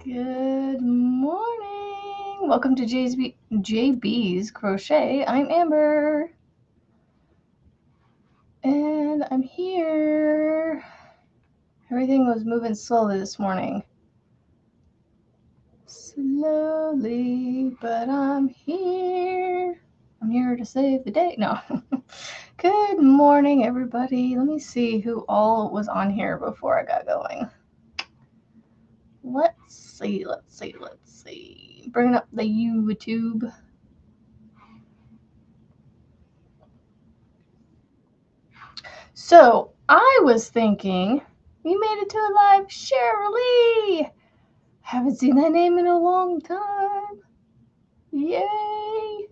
Good morning. Welcome to JB's Crochet. I'm Amber. And I'm here. Everything was moving slowly this morning. Slowly, but I'm here. I'm here to save the day. No. Good morning, everybody. Let me see who all was on here before I got going. Let's see. Bringing up the YouTube. So I was thinking, you made it to a live, Shirley. Haven't seen that name in a long time. Yay.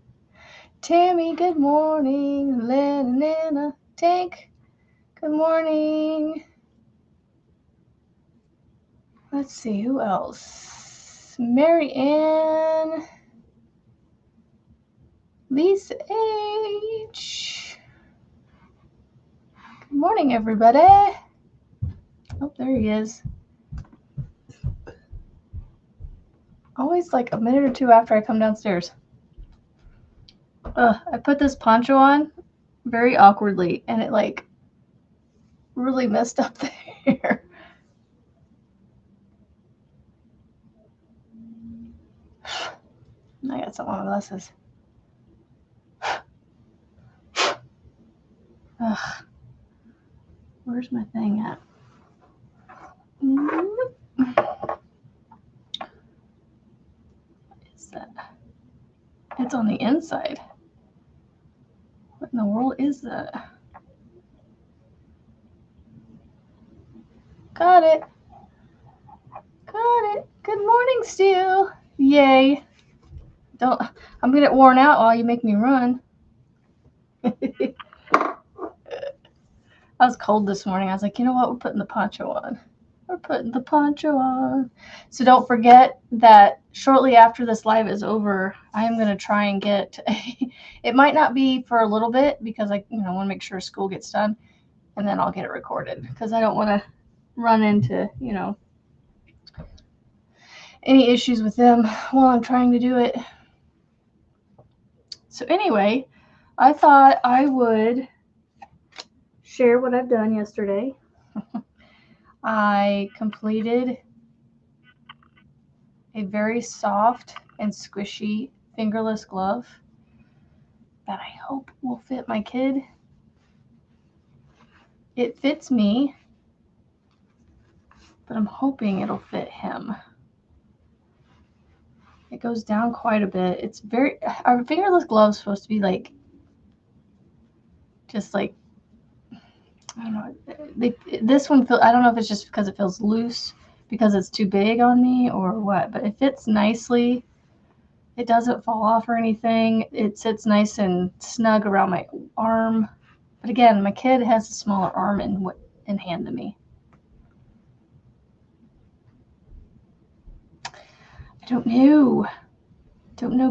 Tammy, good morning. Lynn, Nana, Tank, good morning. Let's see, who else? Mary Ann, Lisa H. Good morning, everybody. Oh, there he is. Always like a minute or two after I come downstairs. I put this poncho on very awkwardly, and it like really messed up the hair. I got some on my glasses. Ugh. Where's my thing at? What is that? It's on the inside. What in the world is that? Got it. Good morning, Stu. Yay. I'm gonna get worn out while you make me run. I was cold this morning. I was like, you know what? We're putting the poncho on. So don't forget that shortly after this live is over, I am going to try and get it might not be for a little bit because I want to make sure school gets done, and then I'll get it recorded because I don't want to run into, any issues with them while I'm trying to do it. So anyway, I thought I would share what I've done yesterday. I completed a very soft and squishy fingerless glove that I hope will fit my kid. It fits me, but I'm hoping it'll fit him. It goes down quite a bit. Our fingerless glove's supposed to be like, just like, I don't know. This one, I don't know if it's just because it feels loose because it's too big on me or what, but it fits nicely. It doesn't fall off or anything. It sits nice and snug around my arm. But again, my kid has a smaller arm in hand than me. I don't know.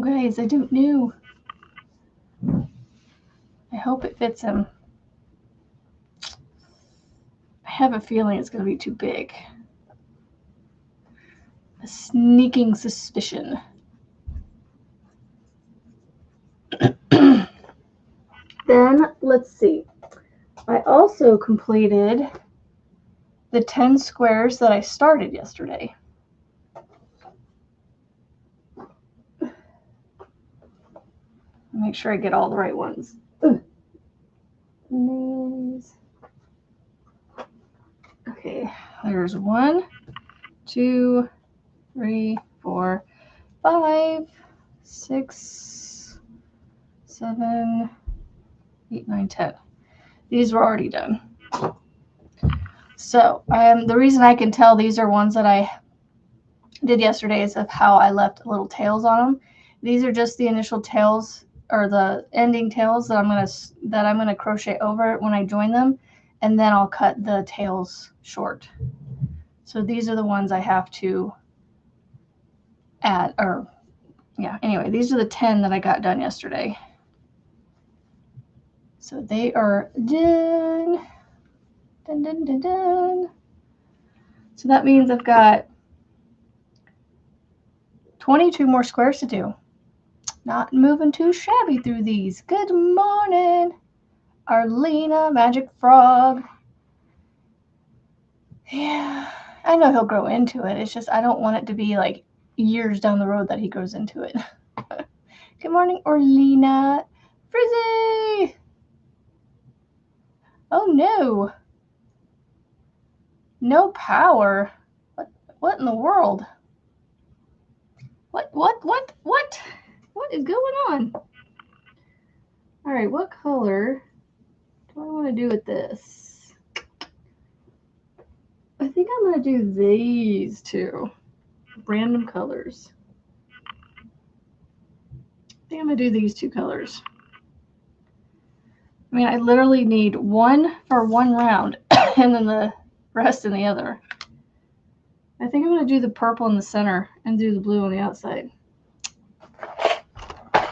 Guys. I don't know. I hope it fits him. I have a feeling it's going to be too big. A sneaking suspicion. Then, let's see. I also completed the 10 squares that I started yesterday. Make sure I get all the right ones. Okay, there's 1, 2, 3, 4, 5, 6, 7, 8, 9, 10. These were already done. So the reason I can tell these are ones that I did yesterday is of how I left little tails on them. These are just the initial tails or the ending tails that I'm gonna crochet over when I join them, and then I'll cut the tails short. So these are the ones I have to add, or yeah, anyway, these are the 10 that I got done yesterday. So they are done. Done. So that means I've got 22 more squares to do. Not moving too shabby through these. Good morning, Arlena, Magic Frog. Yeah, I know he'll grow into it. It's just I don't want it to be like years down the road that he grows into it. Good morning, Orlena. Frizzy! Oh no. No power. What in the world? What is going on? All right, what color do I want to do with this? I think I'm going to do these two. Random colors. I think I'm going to do these two colors. I mean, I literally need one for one round and then the rest in the other. I think I'm going to do the purple in the center and do the blue on the outside.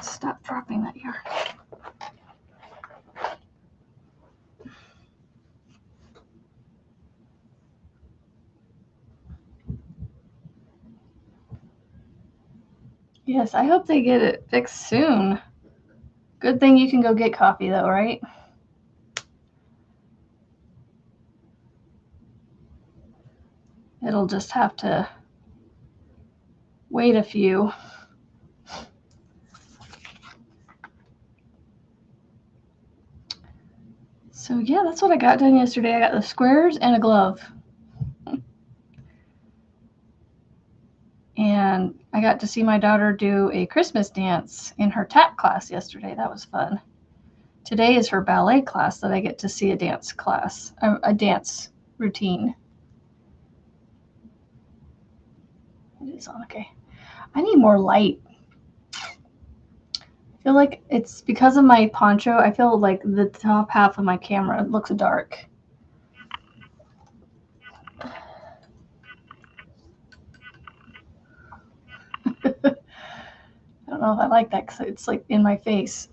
Stop dropping that yarn. Yes, I hope they get it fixed soon. Good thing you can go get coffee though, right? It'll just have to wait a few. So yeah, that's what I got done yesterday. I got the squares and a glove. And I got to see my daughter do a Christmas dance in her tap class yesterday. That was fun. Today is her ballet class that I get to see a dance class, a dance routine. It is on, okay. I need more light. I feel like it's because of my poncho. I feel like the top half of my camera looks dark. I don't know if I like that because it's like in my face.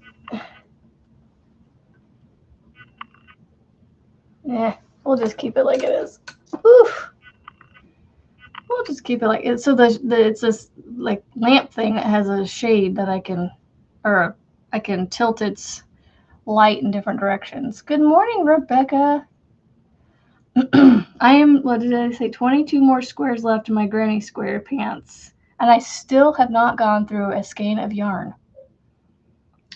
Yeah, we'll just keep it like it is. Oof. We'll just keep it like it. So it's this like lamp thing that has a shade that I can tilt its light in different directions. Good morning, Rebecca. I am, what did I say? 22 more squares left in my granny square pants. And I still have not gone through a skein of yarn.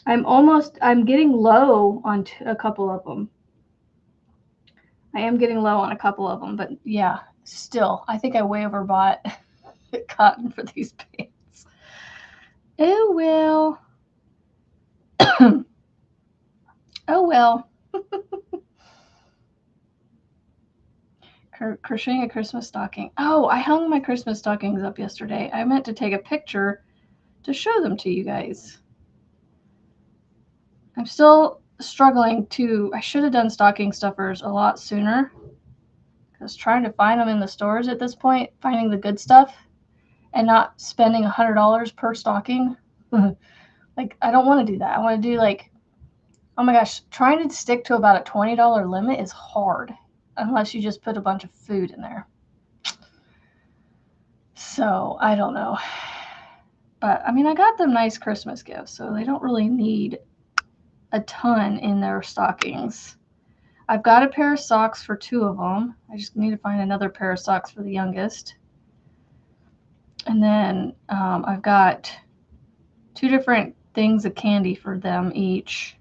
I'm getting low on a couple of them. I am getting low on a couple of them, but yeah, still, I think I way overbought cotton for these pants. Oh, well. Oh, well. Crocheting a Christmas stocking. Oh, I hung my Christmas stockings up yesterday. I meant to take a picture to show them to you guys. I'm still struggling I should have done stocking stuffers a lot sooner. Because trying to find them in the stores at this point, finding the good stuff, and not spending $100 per stocking. Like, I don't want to do that. I want to do like, oh my gosh, trying to stick to about a $20 limit is hard. Unless you just put a bunch of food in there. So, I don't know. But, I mean, I got them nice Christmas gifts, so they don't really need a ton in their stockings. I've got a pair of socks for 2 of them. I just need to find another pair of socks for the youngest. And then I've got 2 different things of candy for them each.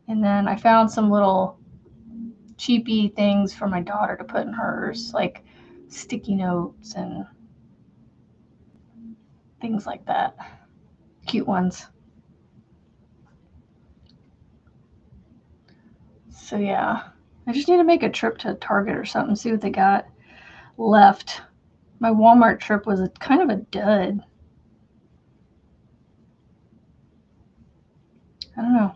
And then I found some little cheapy things for my daughter to put in hers, like sticky notes and things like that. Cute ones. So yeah, I just need to make a trip to Target or something, see what they got left. My Walmart trip was kind of a dud. I don't know.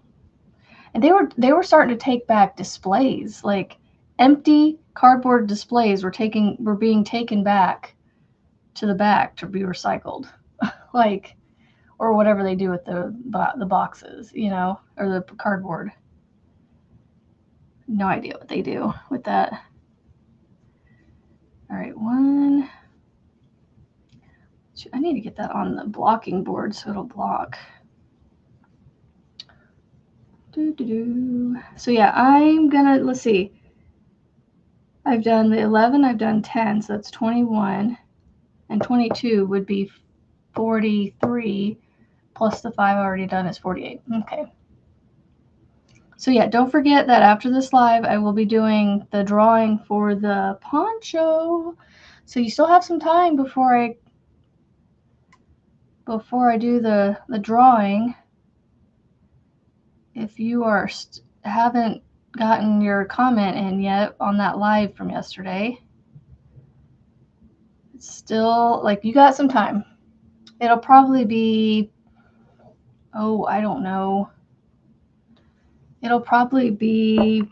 And they were starting to take back displays, like empty cardboard displays were being taken back to the back to be recycled, like, or whatever they do with the boxes, you know, or the cardboard. No idea what they do with that. All right, let's I need to get that on the blocking board so it'll block. So yeah, I'm gonna, let's see. I've done the 11, I've done 10, so that's 21. And 22 would be 43, plus the 5 I've already done is 48. Okay. So yeah, don't forget that after this live, I will be doing the drawing for the poncho. So you still have some time before I do the drawing. If you haven't gotten your comment in yet on that live from yesterday, it's still, like, you got some time. It'll probably be, oh, I don't know. It'll probably be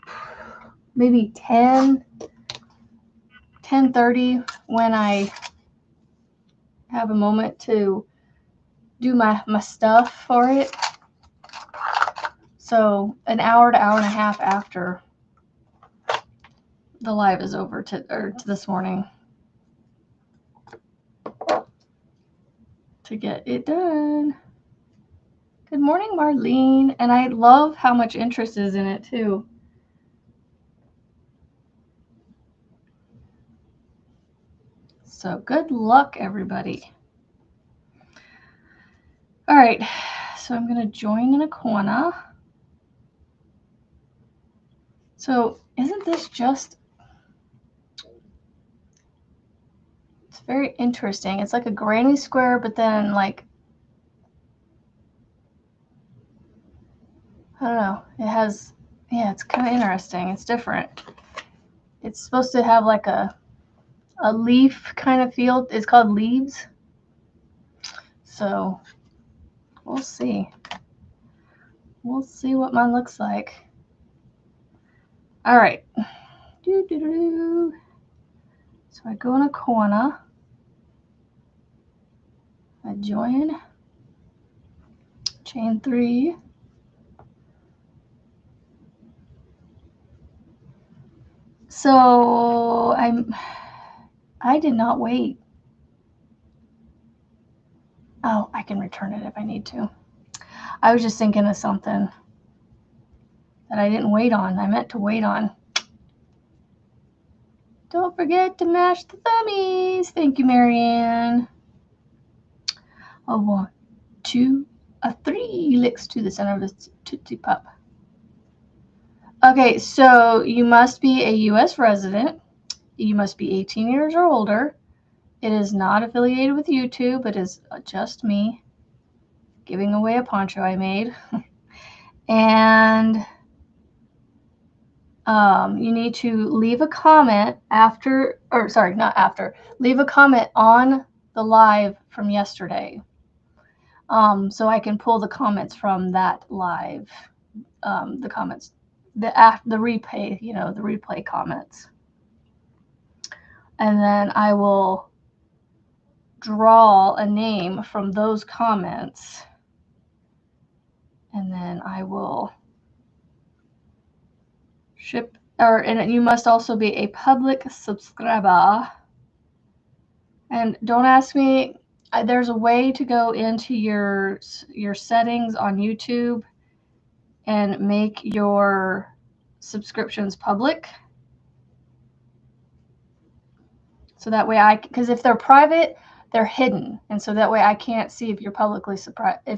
maybe 10:30 when I have a moment to do my stuff for it. So an hour to hour and a half after the live is over to this morning to get it done. Good morning, Marlene. And I love how much interest is in it too. So good luck, everybody. All right, so I'm going to join in a corner. So isn't this just, it's very interesting. It's like a granny square, but then, like, I don't know. It has, yeah, it's kind of interesting. It's different. It's supposed to have like a leaf kind of feel. It's called leaves. So we'll see. We'll see what mine looks like. All right. So I go in a corner. I join. Chain 3. So I did not wait. Oh, I can return it if I need to. I was just thinking of something that I didn't wait on. I meant to wait on. Don't forget to mash the thummies. Thank you, Marianne. A 1, 2, a 3 licks to the center of the Tootsie Pop. Okay, so you must be a U.S. resident. You must be 18 years or older. It is not affiliated with YouTube. It is just me giving away a poncho I made. And you need to leave a comment after, or sorry, not after, leave a comment on the live from yesterday. So I can pull the comments from that live, the comments, the replay, the replay comments. And then I will draw a name from those comments. And then I will ship, and you must also be a public subscriber. And don't ask me, there's a way to go into your settings on YouTube and make your subscriptions public. So that way because if they're private, they're hidden. And so that way I can't see if you're publicly subscribed.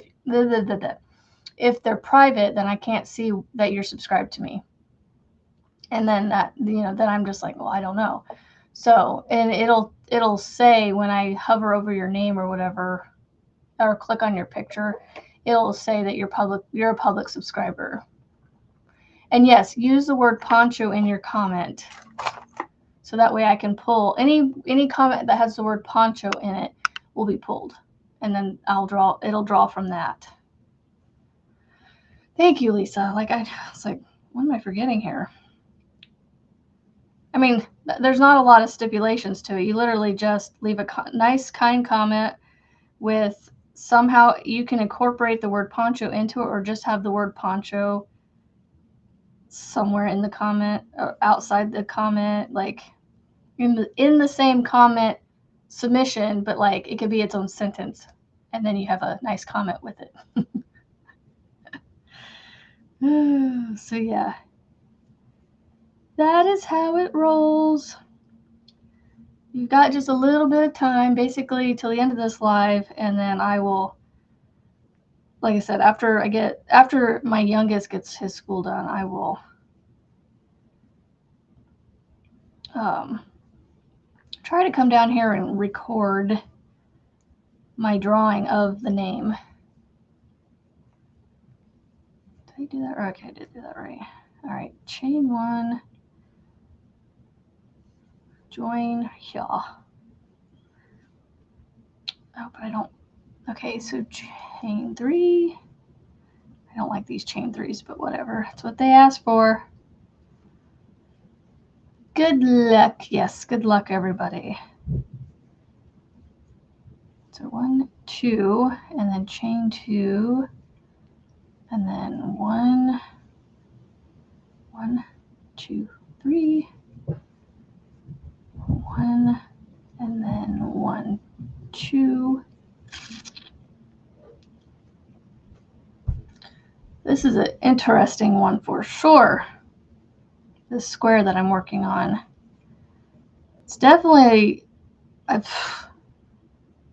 If they're private, then I can't see that you're subscribed to me. And then then I'm just like, well, I don't know. So, and it'll say when I hover over your name or whatever, or click on your picture, it'll say that you're a public subscriber. And yes, use the word poncho in your comment. So that way I can pull any comment that has the word poncho in it will be pulled. And then it'll draw from that. Thank you, Lisa. Like, I was like, what am I forgetting here? I mean, there's not a lot of stipulations to it. You literally just leave a nice, kind comment with somehow you can incorporate the word poncho into it, or just have the word poncho somewhere in the comment or outside the comment, like in the same comment submission, but like it could be its own sentence, and then you have a nice comment with it. So yeah, that is how it rolls. You've got just a little bit of time, basically till the end of this live, and then I will, like I said, after my youngest gets his school done, I will try to come down here and record my drawing of the name. Did I do that right? Okay, I did do that right. All right, chain 1, join here. Oh, but I don't. Okay, so chain 3. I don't like these chain 3s, but whatever. That's what they asked for. Good luck. Yes, good luck, everybody. So 1, 2, and then chain 2, and then 1, 2, 3, 1, and then 1, 2. This is an interesting one for sure. This square that I'm working on. It's definitely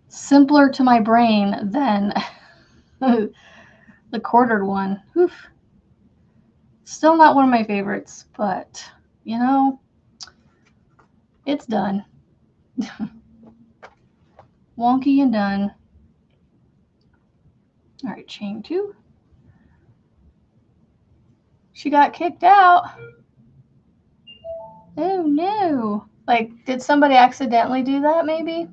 simpler to my brain than the quartered one. Oof. Still not one of my favorites, but you know, it's done. Wonky and done. All right, chain 2. She got kicked out. Oh no. Like, did somebody accidentally do that maybe?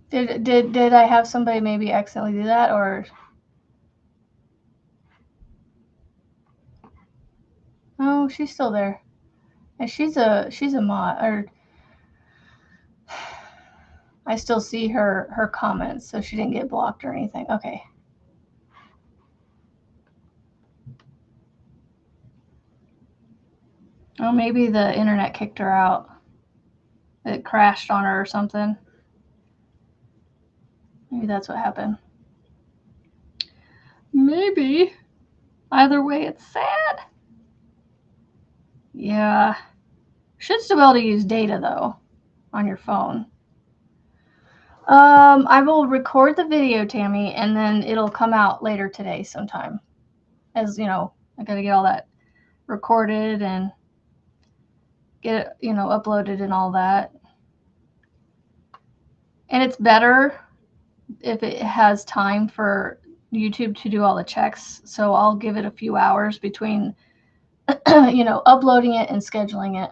Did I have somebody maybe accidentally do that, or? Oh, she's still there. And she's a mod, or I still see her comments, so she didn't get blocked or anything. Okay. Oh, maybe the internet kicked her out. It crashed on her or something. Maybe that's what happened. Maybe. Either way, it's sad. Yeah. Should still be able to use data, though, on your phone. I will record the video, Tammy, and then it'll come out later today sometime. As, you know, I got to get all that recorded and get it, you know, uploaded and all that. And it's better if it has time for YouTube to do all the checks. So I'll give it a few hours between, you know, uploading it and scheduling it.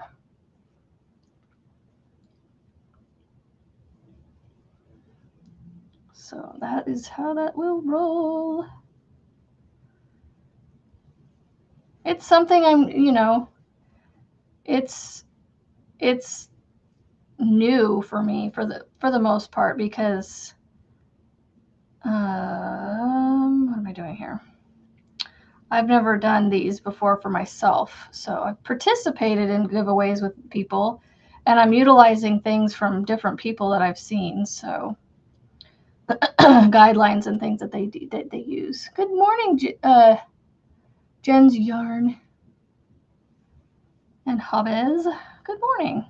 So that is how that will roll. It's something I'm, you know, it's new for me for the most part, because what am I doing here? I've never done these before for myself. So I've participated in giveaways with people, and I'm utilizing things from different people that I've seen. So guidelines and things that they use. Good morning, Jen's Yarn and Hobbes. Good morning.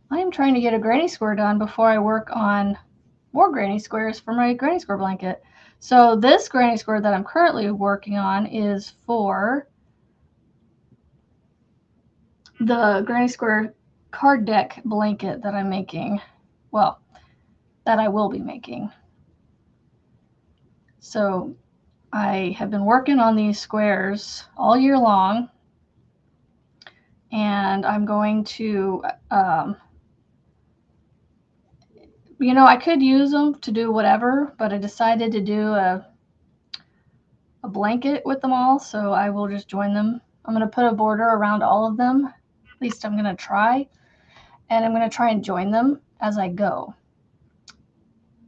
I am trying to get a granny square done before I work on more granny squares for my granny square blanket. So this granny square that I'm currently working on is for the granny square card deck blanket that I'm making. Well, that I will be making. So I have been working on these squares all year long, and I'm going to, you know, I could use them to do whatever, but I decided to do a blanket with them all, so I will just join them. I'm going to put a border around all of them. At least I'm going to try, and I'm going to try and join them as I go.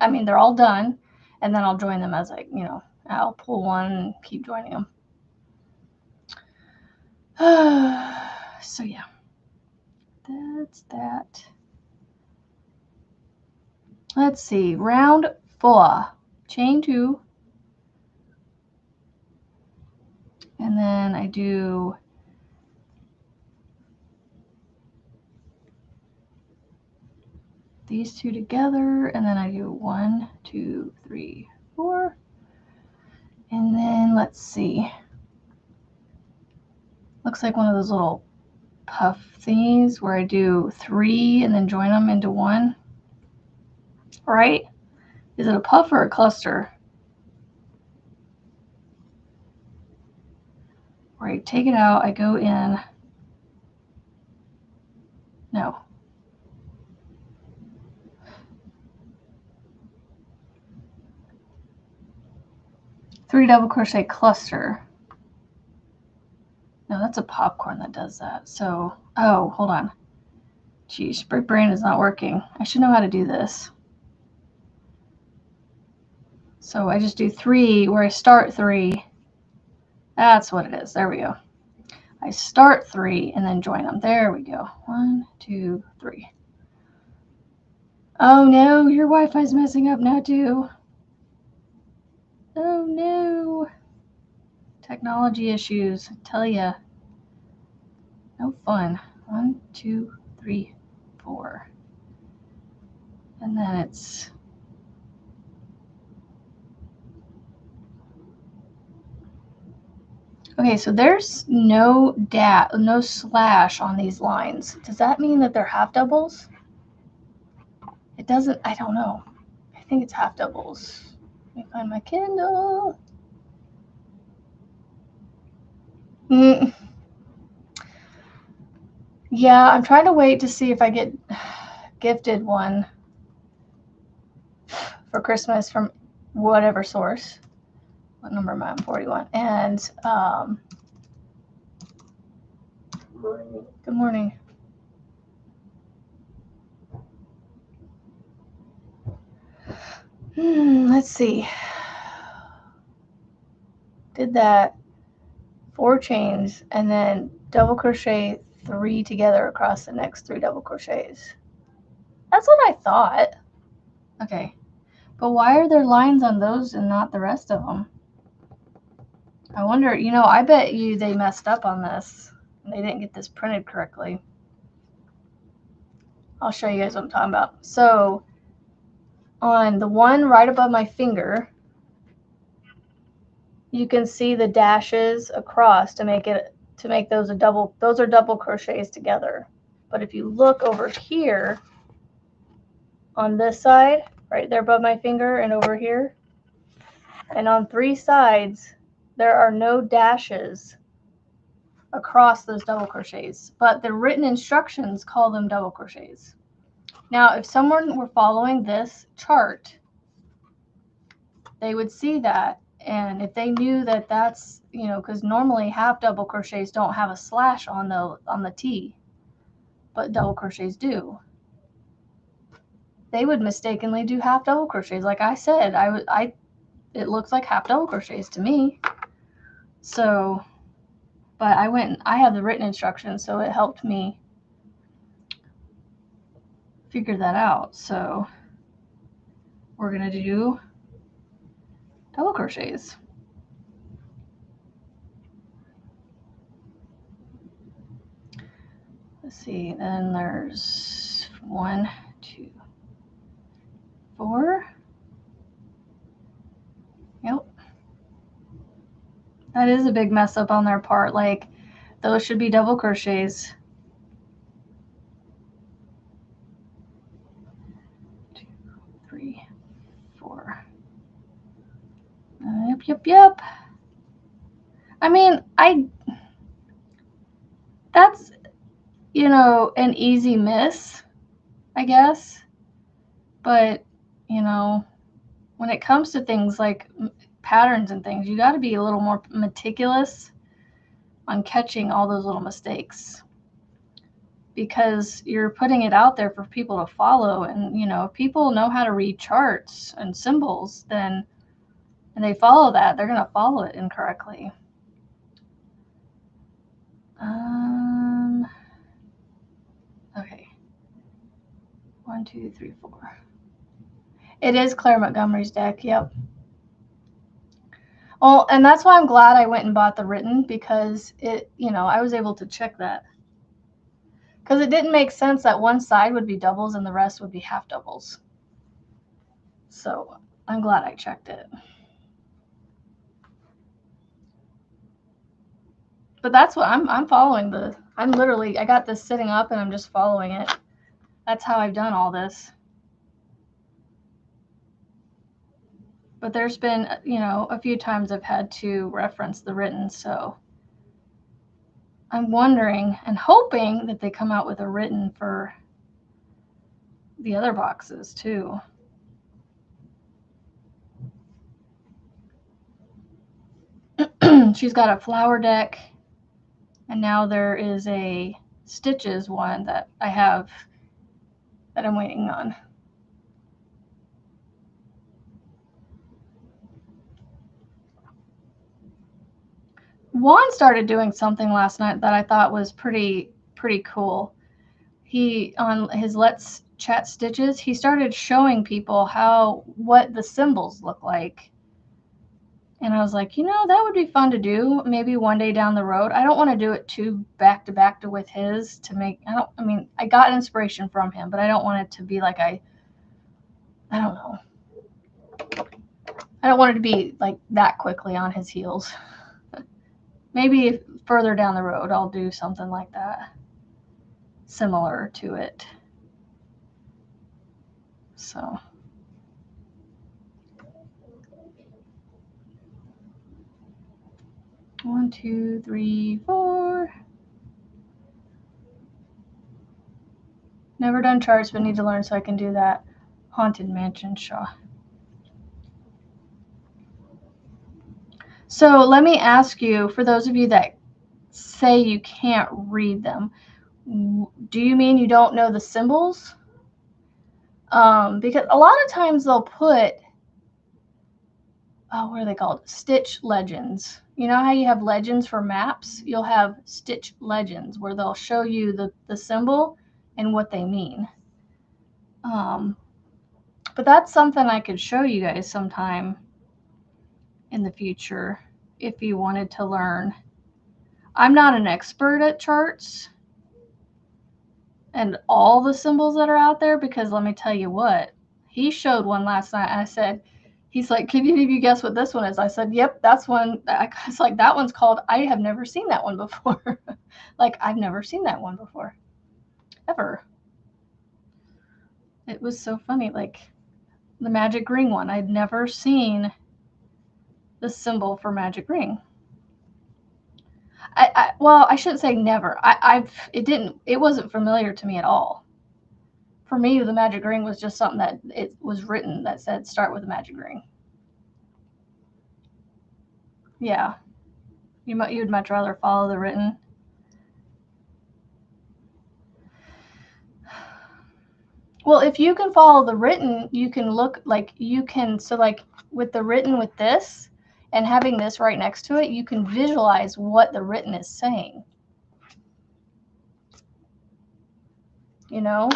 I mean, they're all done, and then I'll join them as I, you know, I'll pull one and keep joining them. So yeah, that's that. Let's see, round 4, chain 2, and then I do these 2 together, and then I do 1, 2, 3, 4, and then let's see, looks like one of those little puff thingies where I do 3 and then join them into 1, right? Is it a puff or a cluster? Where I take it out, I go in, no. Three double crochet cluster. No, that's a popcorn that does that. So, oh, hold on. Geez, my brain is not working. I should know how to do this. So I just do 3 where I start 3. That's what it is. There we go. I start 3 and then join them. There we go. 1, 2, 3. Oh no, your Wi-Fi's messing up now too. Oh no. Technology issues, I tell ya. No fun. 1, 2, 3, 4. And then it's okay, so there's no slash on these lines. Does that mean that they're half doubles? It doesn't, I don't know. I think it's half doubles. Let me find my Kindle. Yeah, I'm trying to wait to see if I get gifted one for Christmas from whatever source. What number am I on? 41. And good morning. Let's see. Did that 4 chains and then double crochet 3 together across the next 3 double crochets. That's what I thought. Okay, but why are there lines on those and not the rest of them? I wonder, you know, I bet you they messed up on this. They didn't get this printed correctly. I'll show you guys what I'm talking about. So on the one right above my finger, you can see the dashes across to make those a double. Those are double crochets together. But if you look over here on this side, right there above my finger and over here, and on 3 sides, there are no dashes across those double crochets, but the written instructions call them double crochets. Now, if someone were following this chart, they would see that, and if they knew that that's, you know, because normally half double crochets don't have a slash on the T, but double crochets do. They would mistakenly do half double crochets. Like I said, it looks like half double crochets to me. So, but I have the written instructions, so it helped me figure that out. So we're going to do double crochets. Let's see, then there's 1, 2, 4. Yep. That is a big mess up on their part. Like, those should be double crochets. 2, 3, 4. Yep. I mean, that's, you know, an easy miss, I guess. But, you know, when it comes to things like patterns and things, you got to be a little more meticulous on catching all those little mistakes, because you're putting it out there for people to follow. And, you know, if people know how to read charts and symbols, then, and they follow that, they're going to follow it incorrectly. Okay. 1, 2, 3, 4. It is Claire Montgomery's deck. Yep. Well, and that's why I'm glad I went and bought the written, because it, you know, I was able to check that. Because it didn't make sense that one side would be doubles and the rest would be half doubles. So I'm glad I checked it. But that's what I'm following I'm literally, I got this sitting up and I'm just following it. That's how I've done all this. But there's been, you know, a few times I've had to reference the written, so I'm wondering and hoping that they come out with a written for the other boxes too. She's got a flower deck, and now there is a stitches one that I have that I'm waiting on. Juan started doing something last night that I thought was pretty cool. He, on his Let's Chat Stitches, he started showing people what the symbols look like. And I was like, you know, that would be fun to do maybe one day down the road. I don't want to do it too back to back to with his to make, I mean, I got inspiration from him, but I don't want it to be like I don't know. I don't want it to be like that quickly on his heels. Maybe further down the road, I'll do something like that, similar to it. So. One, 2, 3, 4. Never done charts, but need to learn so I can do that. Haunted Mansion, Shaw. So let me ask you, for those of you that say you can't read them, do you mean you don't know the symbols? Because a lot of times they'll put, what are they called? Stitch legends. You know how you have legends for maps? You'll have stitch legends where they'll show you the symbol and what they mean. But that's something I could show you guys sometime in the future if you wanted to learn. I'm not an expert at charts and all the symbols that are out there, because let me tell you what, he showed one last night. I said, he's like, can any of you guess what this one is? I said, yep, that's one. It's like, that one's called, I have never seen that one before. Like, I've never seen that one before, ever. It was so funny. Like, the magic ring one, I'd never seen the symbol for magic ring. Well, I shouldn't say never. It wasn't familiar to me at all. For me, the magic ring was just something that it was written that said start with a magic ring. Yeah. You'd much rather follow the written. Well, if you can follow the written, you can look like so like with the written with this and having this right next to it, you can visualize what the written is saying. You know?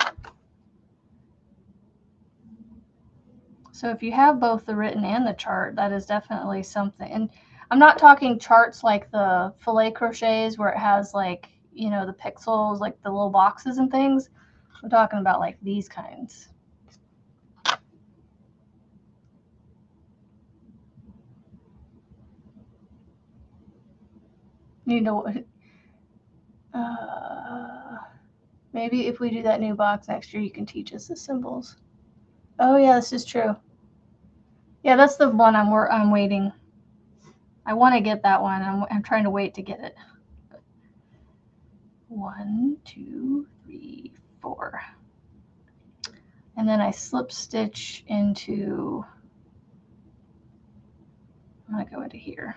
So if you have both the written and the chart, that is definitely something. And I'm not talking charts like the filet crochets where it has like, you know, the pixels, like the little boxes and things. I'm talking about like these kinds. You know what? Maybe if we do that new box next year, you can teach us the symbols. Oh yeah, this is true. Yeah, that's the one I'm waiting. I want to get that one. I'm trying to wait to get it. 1, 2, 3, 4. And then I slip stitch into, I'm going to go into here.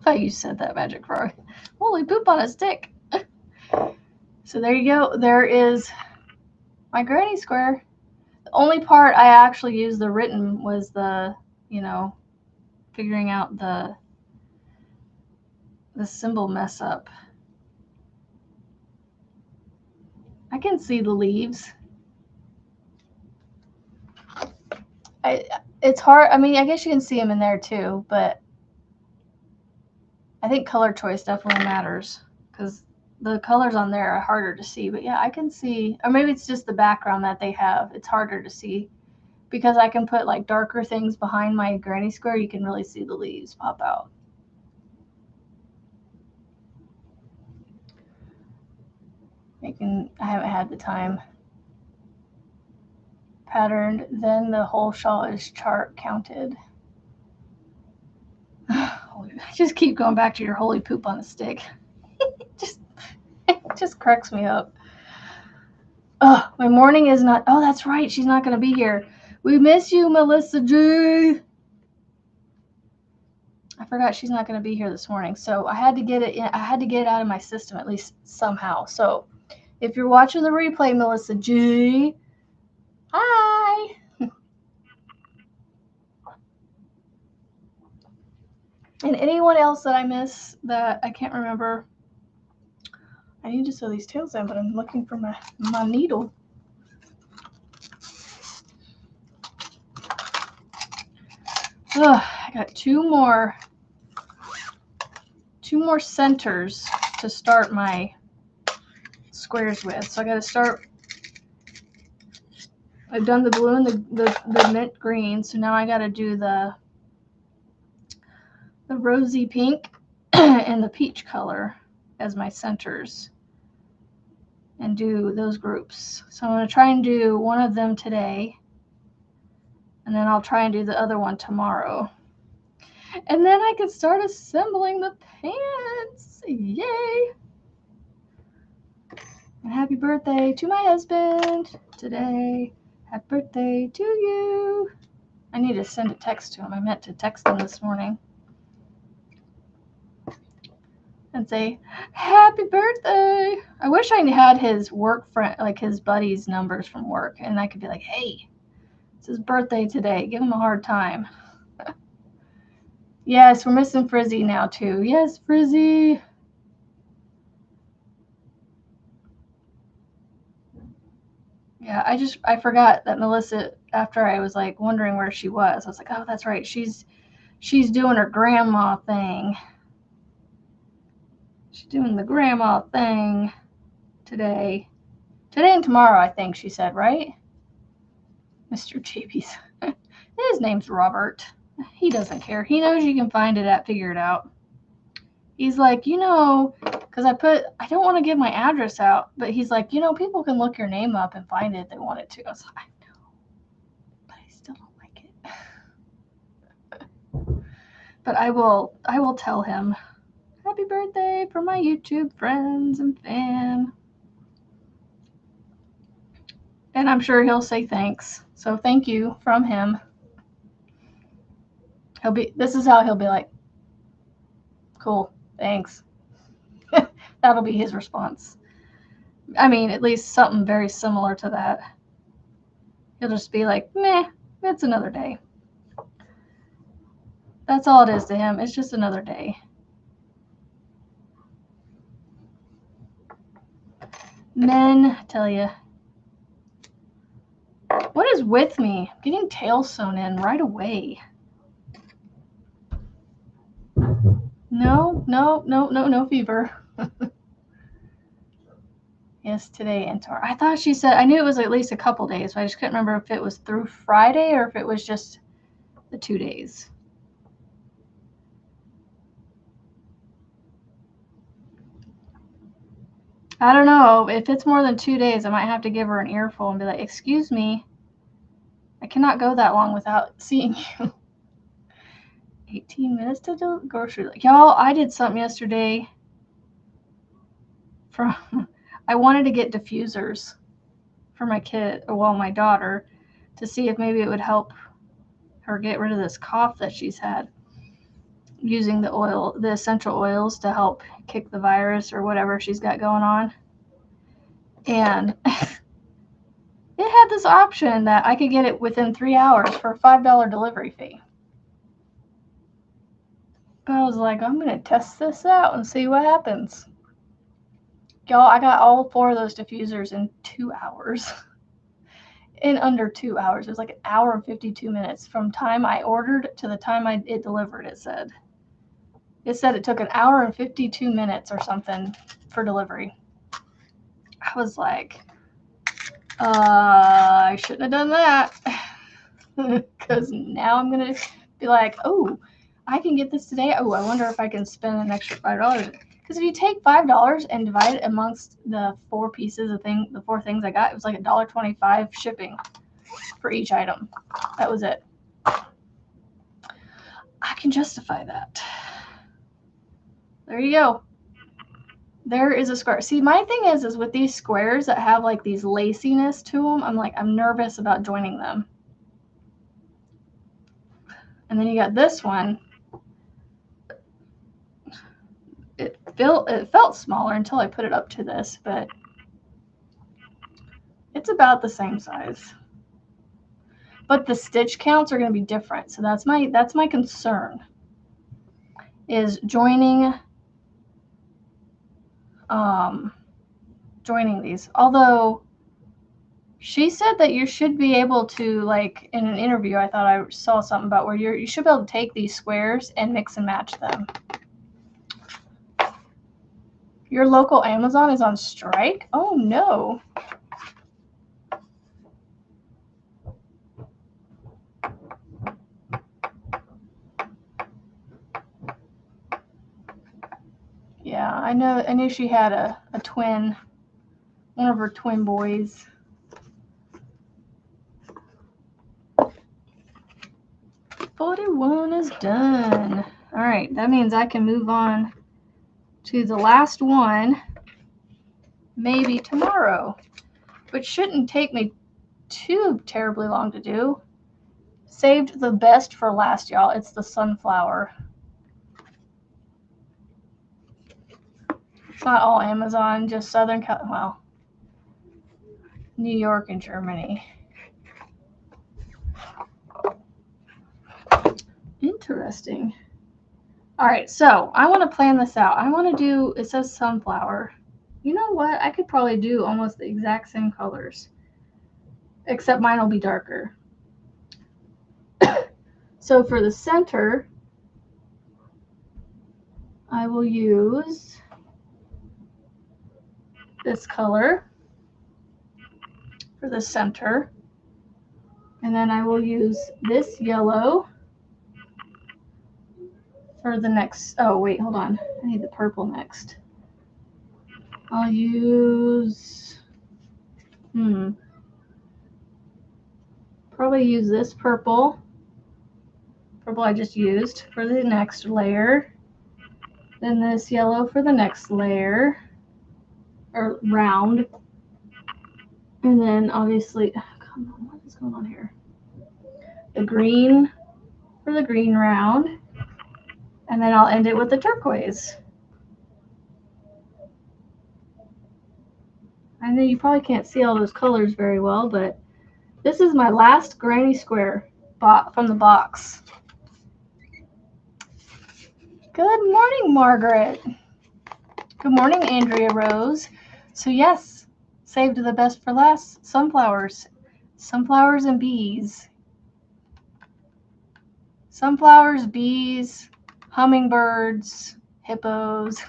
how you said that, Magic Frog. Holy poop on a stick. So there you go. There is my granny square. The only part I actually used the written was the, figuring out the symbol mess up. I can see the leaves. It's hard. I mean, I guess you can see them in there too, but I think color choice definitely matters because the colors on there are harder to see. But yeah, I can see, or maybe it's just the background that they have. It's harder to see because I can put like darker things behind my granny square. You can really see the leaves pop out. I haven't had the time. Patterned, then the whole shawl is chart counted. I just keep going back to your holy poop on a stick. It just cracks me up. Oh, my morning is not. Oh, that's right. She's not going to be here. We miss you, Melissa G. I forgot she's not going to be here this morning. So I had to get it in. I had to get it out of my system at least somehow. So if you're watching the replay, Melissa G, hi. And anyone else that I miss that I can't remember. I need to sew these tails in, but I'm looking for my needle. Ugh, I got two more centers to start my squares with. So I got to start. I've done the blue and the mint green, so now I got to do the rosy pink and the peach color as my centers and do those groups. So I'm going to try and do one of them today, and then I'll try and do the other one tomorrow. And then I can start assembling the pants. Yay! And happy birthday to my husband today. Happy birthday to you. I need to send a text to him. I meant to text him this morning and say, happy birthday. I wish I had his work friend, like his buddies' numbers from work, and I could be like, hey, it's his birthday today. Give him a hard time. Yes, we're missing Frizzy now too. Yes, Frizzy. Yeah, I forgot that Melissa, after I was like wondering where she was, I was like, oh, that's right. She's doing her grandma thing. She's doing the grandma thing today. Today and tomorrow, I think she said, right? Mr. JB's. His name's Robert. He doesn't care. He knows you can find it at Figure It Out. He's like, because I don't want to give my address out, but he's like, people can look your name up and find it if they wanted to. I was like, I know, but I still don't like it. But I will tell him, happy birthday for my YouTube friends and fam. And I'm sure he'll say thanks. So thank you from him. This is how he'll be like, cool, thanks. That'll be his response. I mean, at least something very similar to that. He'll just be like, meh, it's another day. That's all it is to him. It's just another day. Men, I tell you. What is with me? I'm getting tails sewn in right away. No fever. Yes, today and tomorrow. I thought she said, I knew it was at least a couple days, but I just couldn't remember if it was through Friday or if it was just the 2 days. I don't know. If it's more than 2 days, I might have to give her an earful and be like, excuse me, I cannot go that long without seeing you. 18 minutes to do grocery. Y'all, I did something yesterday. I wanted to get diffusers for my my daughter, to see if maybe it would help her get rid of this cough that she's had. using the essential oils to help kick the virus or whatever she's got going on. And it had this option that I could get it within 3 hours for a $5 delivery fee. I was like, I'm going to test this out and see what happens. Y'all, I got all 4 of those diffusers in 2 hours. In under 2 hours. It was like an hour and 52 minutes from time I ordered to the time it delivered, it said. It said it took an hour and 52 minutes or something for delivery. I was like, I shouldn't have done that. Because now I'm going to be like, oh, I can get this today. Oh, I wonder if I can spend an extra $5. Because if you take $5 and divide it amongst the 4 pieces of the 4 things I got, it was like $1.25 shipping for each item. That was it. I can justify that. There you go. There is a square. See, my thing is with these squares that have like these laciness to them, I'm nervous about joining them. And then you got this one. It felt smaller until I put it up to this, but it's about the same size. But the stitch counts are going to be different. So that's my concern, is joining these. Although she said that you should be able to, like in an interview, I thought I saw something about where you should be able to take these squares and mix and match them. Your local Amazon is on strike? Oh no. Yeah, I knew she had a twin, one of her twin boys. $41 is done. All right, that means I can move on to the last one, maybe tomorrow, which shouldn't take me too terribly long to do. Saved the best for last, y'all. It's the sunflower. It's not all Amazon, just Southern California, well, New York and Germany. Interesting. All right, so I want to plan this out. I want to do, it says sunflower. You know what? I could probably do almost the exact same colors, except mine will be darker. So for the center, I will use this color for the center. And then I will use this yellow for the next, oh wait, hold on. I need the purple next. I'll use, probably use this purple I just used for the next layer. Then this yellow for the next layer, or round. And then obviously, oh, come on, what is going on here? The green for the green round. And then I'll end it with the turquoise. I know you probably can't see all those colors very well, but this is my last granny square from the box. Good morning, Margaret. Good morning, Andrea Rose. So yes, saved the best for last, sunflowers. Sunflowers and bees. Sunflowers, bees, hummingbirds, hippos.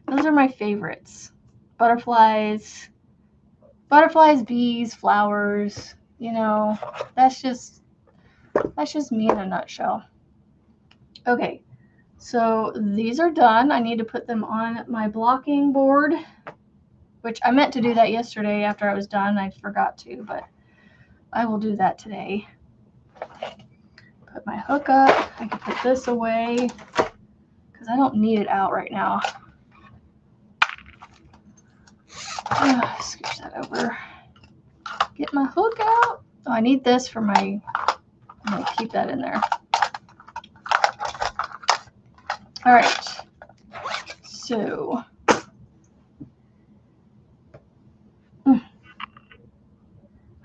Those are my favorites. Butterflies, bees, flowers. You know, that's just me in a nutshell. Okay, so these are done. I need to put them on my blocking board, which I meant to do that yesterday after I was done. I forgot to, but I will do that today. Put my hook up. I can put this away because I don't need it out right now. Scooch that over. Get my hook out. Oh, I need this for my, I'm going to keep that in there. All right. So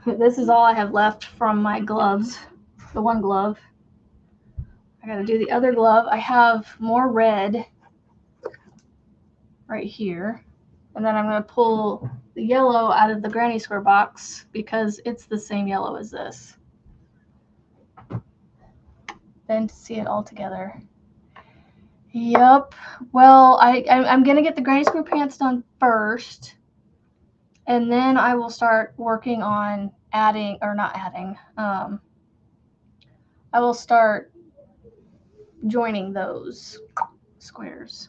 this is all I have left from my gloves. The one glove. I got to do the other glove. I have more red right here. And then I'm going to pull the yellow out of the granny square box because it's the same yellow as this. Then to see it all together. Yep. Well, I'm going to get the granny square pants done first. And then I will start working on adding, or not adding. I will start joining those squares.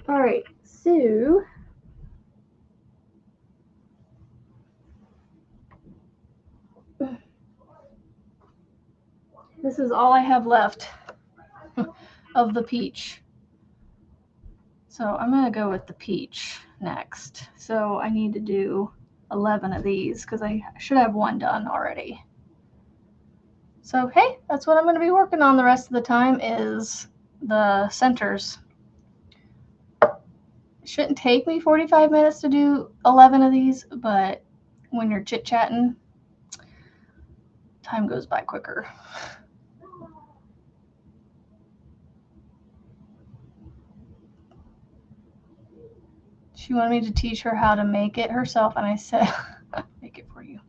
All right, so this is all I have left of the peach. So I'm going to go with the peach next. So I need to do 11 of these because I should have one done already. So hey, that's what I'm going to be working on the rest of the time is the centers. It shouldn't take me 45 minutes to do 11 of these, but when you're chit-chatting, time goes by quicker. She wanted me to teach her how to make it herself, and I said, make it for you.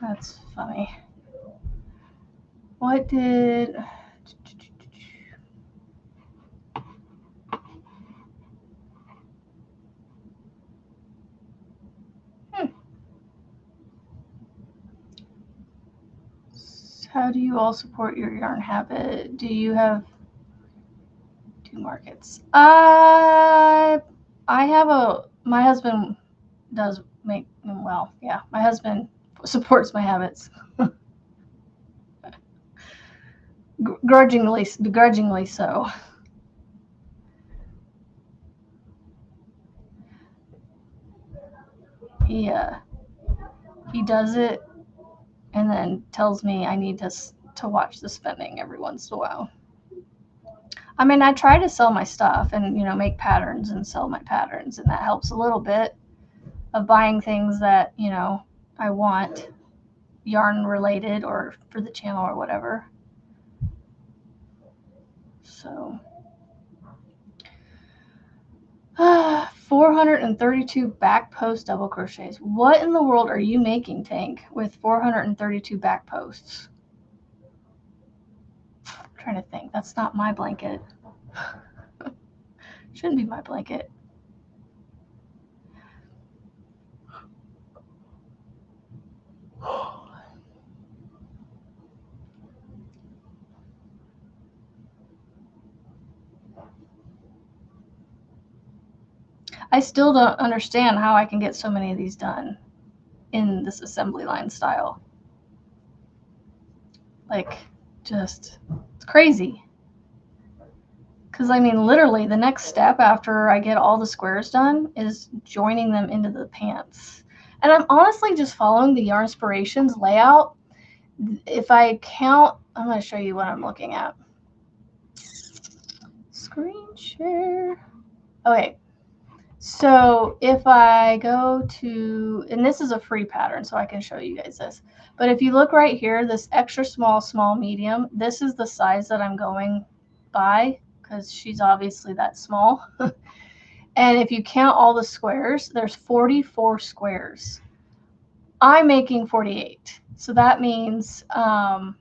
That's funny. What did... How do you all support your yarn habit? Do you have 2 markets? I have my husband does make, well, yeah, my husband supports my habits. Begrudgingly so. He does it and then tells me I need to watch the spending every once in a while. I mean, I try to sell my stuff and, make patterns and sell my patterns, and that helps a little bit of buying things that, I want, yarn related or for the channel or whatever. So 432 back post double crochets. What in the world are you making, Tank, with 432 back posts? I'm trying to think. That's not my blanket. Shouldn't be my blanket. I still don't understand how I can get so many of these done in this assembly line style. Like, just, it's crazy. Because, I mean, literally, the next step after I get all the squares done is joining them into the pants. And I'm honestly just following the Yarnspirations layout. If I count, I'm going to show you what I'm looking at. Screen share. Okay. So if I go to, and this is a free pattern, so I can show you guys this. But if you look right here, this extra small, small, medium, this is the size that I'm going by because she's obviously that small. And if you count all the squares, there's 44 squares. I'm making 48. So that means I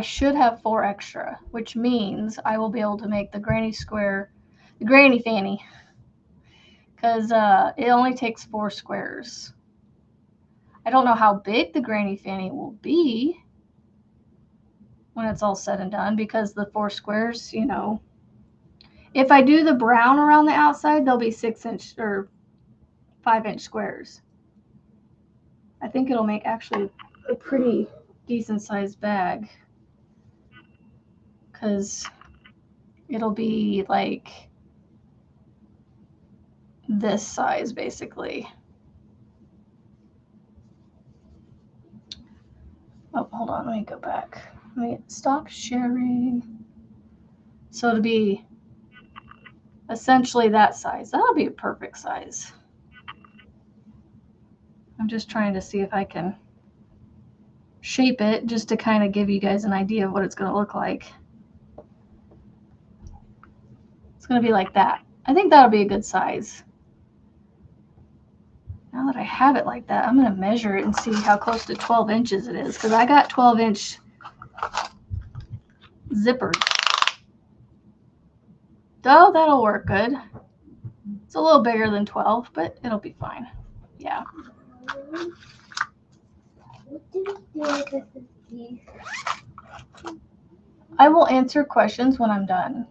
should have 4 extra, which means I will be able to make the granny square, the granny fanny, because it only takes 4 squares. I don't know how big the granny fanny will be when it's all said and done, because the 4 squares, if I do the brown around the outside, they'll be 6-inch or 5-inch squares. I think it'll make actually a pretty decent sized bag, because it'll be like this size basically. Oh, hold on, let me go back. Let me stop sharing. So it'll be essentially that size. That'll be a perfect size. I'm just trying to see if I can shape it just to kind of give you guys an idea of what it's going to look like. It's going to be like that. I think that'll be a good size. Now that I have it like that, I'm going to measure it and see how close to 12 inches it is, because I got 12-inch zippers. Oh, that'll work good. It's a little bigger than 12, but it'll be fine. Yeah. I will answer questions when I'm done.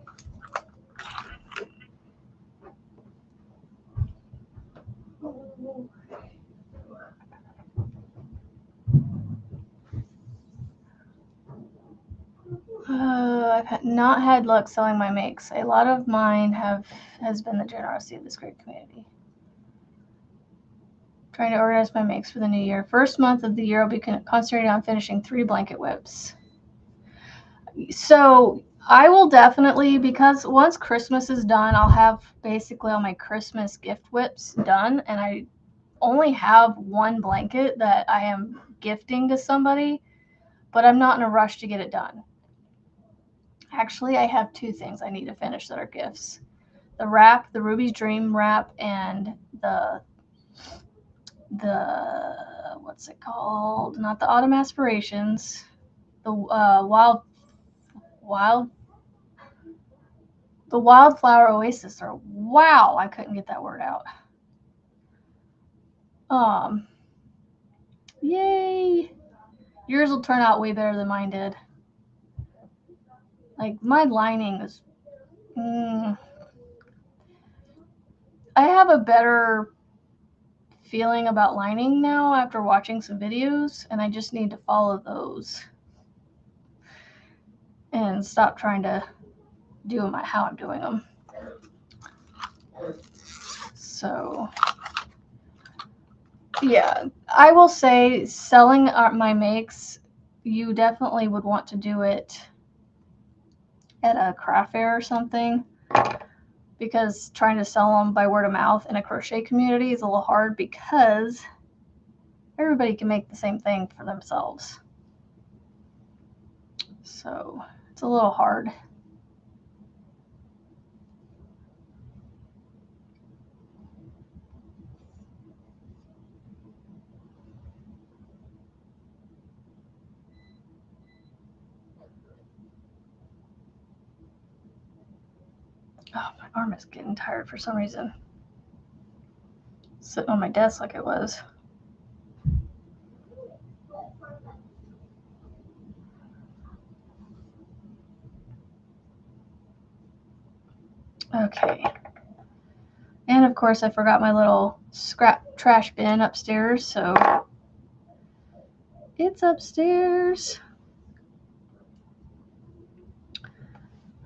I've not had luck selling my makes. A lot of mine has been the generosity of this great community. Trying to organize my makes for the new year. First month of the year, I'll be concentrating on finishing 3 blanket whips. So I will definitely, because once Christmas is done, I'll have basically all my Christmas gift whips done, and I only have 1 blanket that I am gifting to somebody, but I'm not in a rush to get it done. Actually, I have 2 things I need to finish that are gifts. The wrap, the Ruby's Dream wrap, and the what's it called? Not the Autumn Aspirations. The Wildflower Oasis. Or wow, I couldn't get that word out. Yay! Yours will turn out way better than mine did. Like my lining is. I have a better feeling about lining now after watching some videos, and I just need to follow those and stop trying to do them how I'm doing them. So yeah, I will say selling my makes, you definitely would want to do it at a craft fair or something, because trying to sell them by word of mouth in a crochet community is a little hard, because everybody can make the same thing for themselves. So it's a little hard. Oh, my arm is getting tired for some reason. Sitting on my desk like it was. Okay. And of course, I forgot my little scrap trash bin upstairs, so it's upstairs.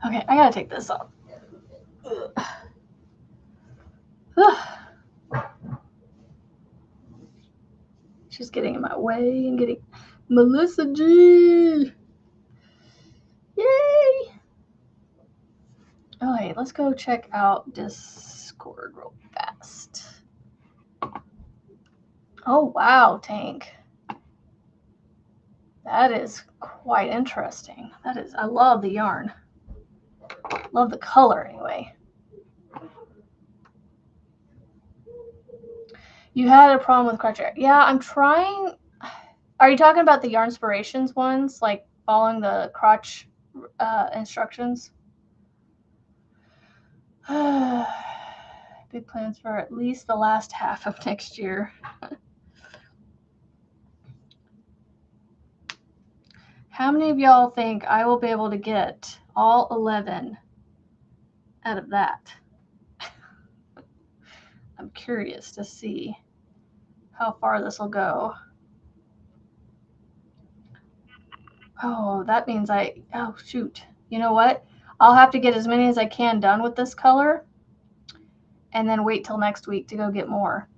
Okay, I gotta take this off. She's getting in my way and getting Melissa G. Yay! Okay, let's go check out Discord real fast. Oh wow, Tank. That is quite interesting. That is, I love the yarn. Love the color anyway. You had a problem with Crochet. Yeah, I'm trying. Are you talking about the Yarn Inspirations ones, like following the crotch instructions? Big plans for at least the last half of next year. How many of y'all think I will be able to get all 11 out of that? I'm curious to see how far this will go. Oh, that means oh shoot. You know what? I'll have to get as many as I can done with this color and then wait till next week to go get more.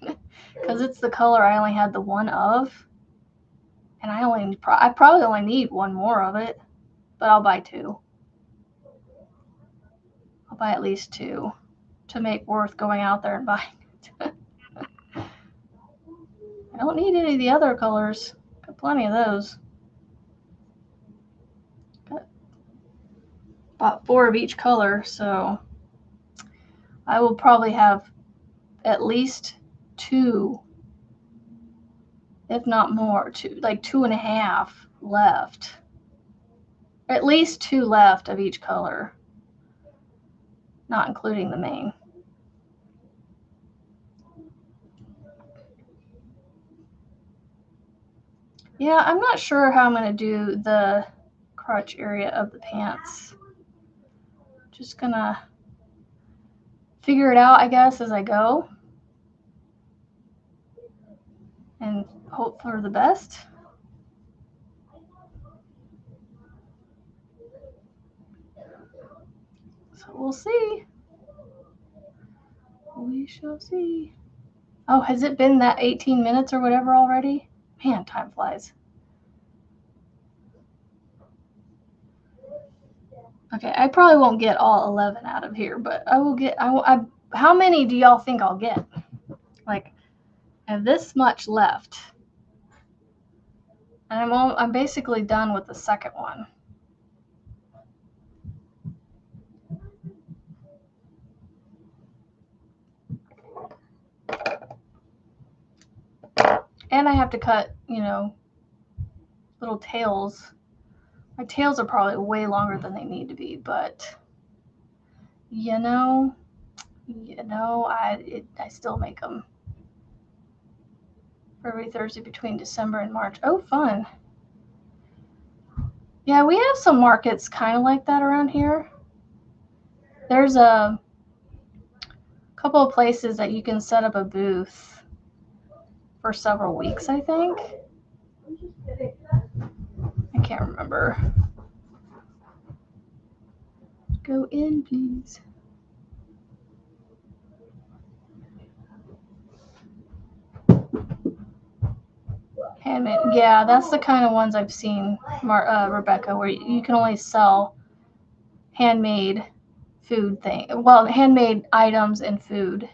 Because it's the color I only had the one of. And I probably only need one more of it, but I'll buy 2. I'll buy at least 2 to make worth going out there and buying it. I don't need any of the other colors. Got plenty of those. Got about 4 of each color, so I will probably have at least 2, if not more, like 2.5 left. At least 2 left of each color, not including the main. Yeah, I'm not sure how I'm going to do the crotch area of the pants. Just going to figure it out, I guess, as I go. And hope for the best. So we'll see. We shall see. Oh, has it been that 18 minutes or whatever already? Man, time flies. Okay, I probably won't get all 11 out of here, but I will get. How many do y'all think I'll get? Like, I have this much left, and I'm basically done with the second one. And I have to cut, little tails. My tails are probably way longer than they need to be, but I still make them for every Thursday between December and March. Oh, fun. Yeah, we have some markets kind of like that around here. There's a couple of places that you can set up a booth for several weeks, I think. I can't remember. Go in, please. Handmade. Yeah, that's the kind of ones I've seen, Rebecca, where you can only sell handmade food handmade items and food.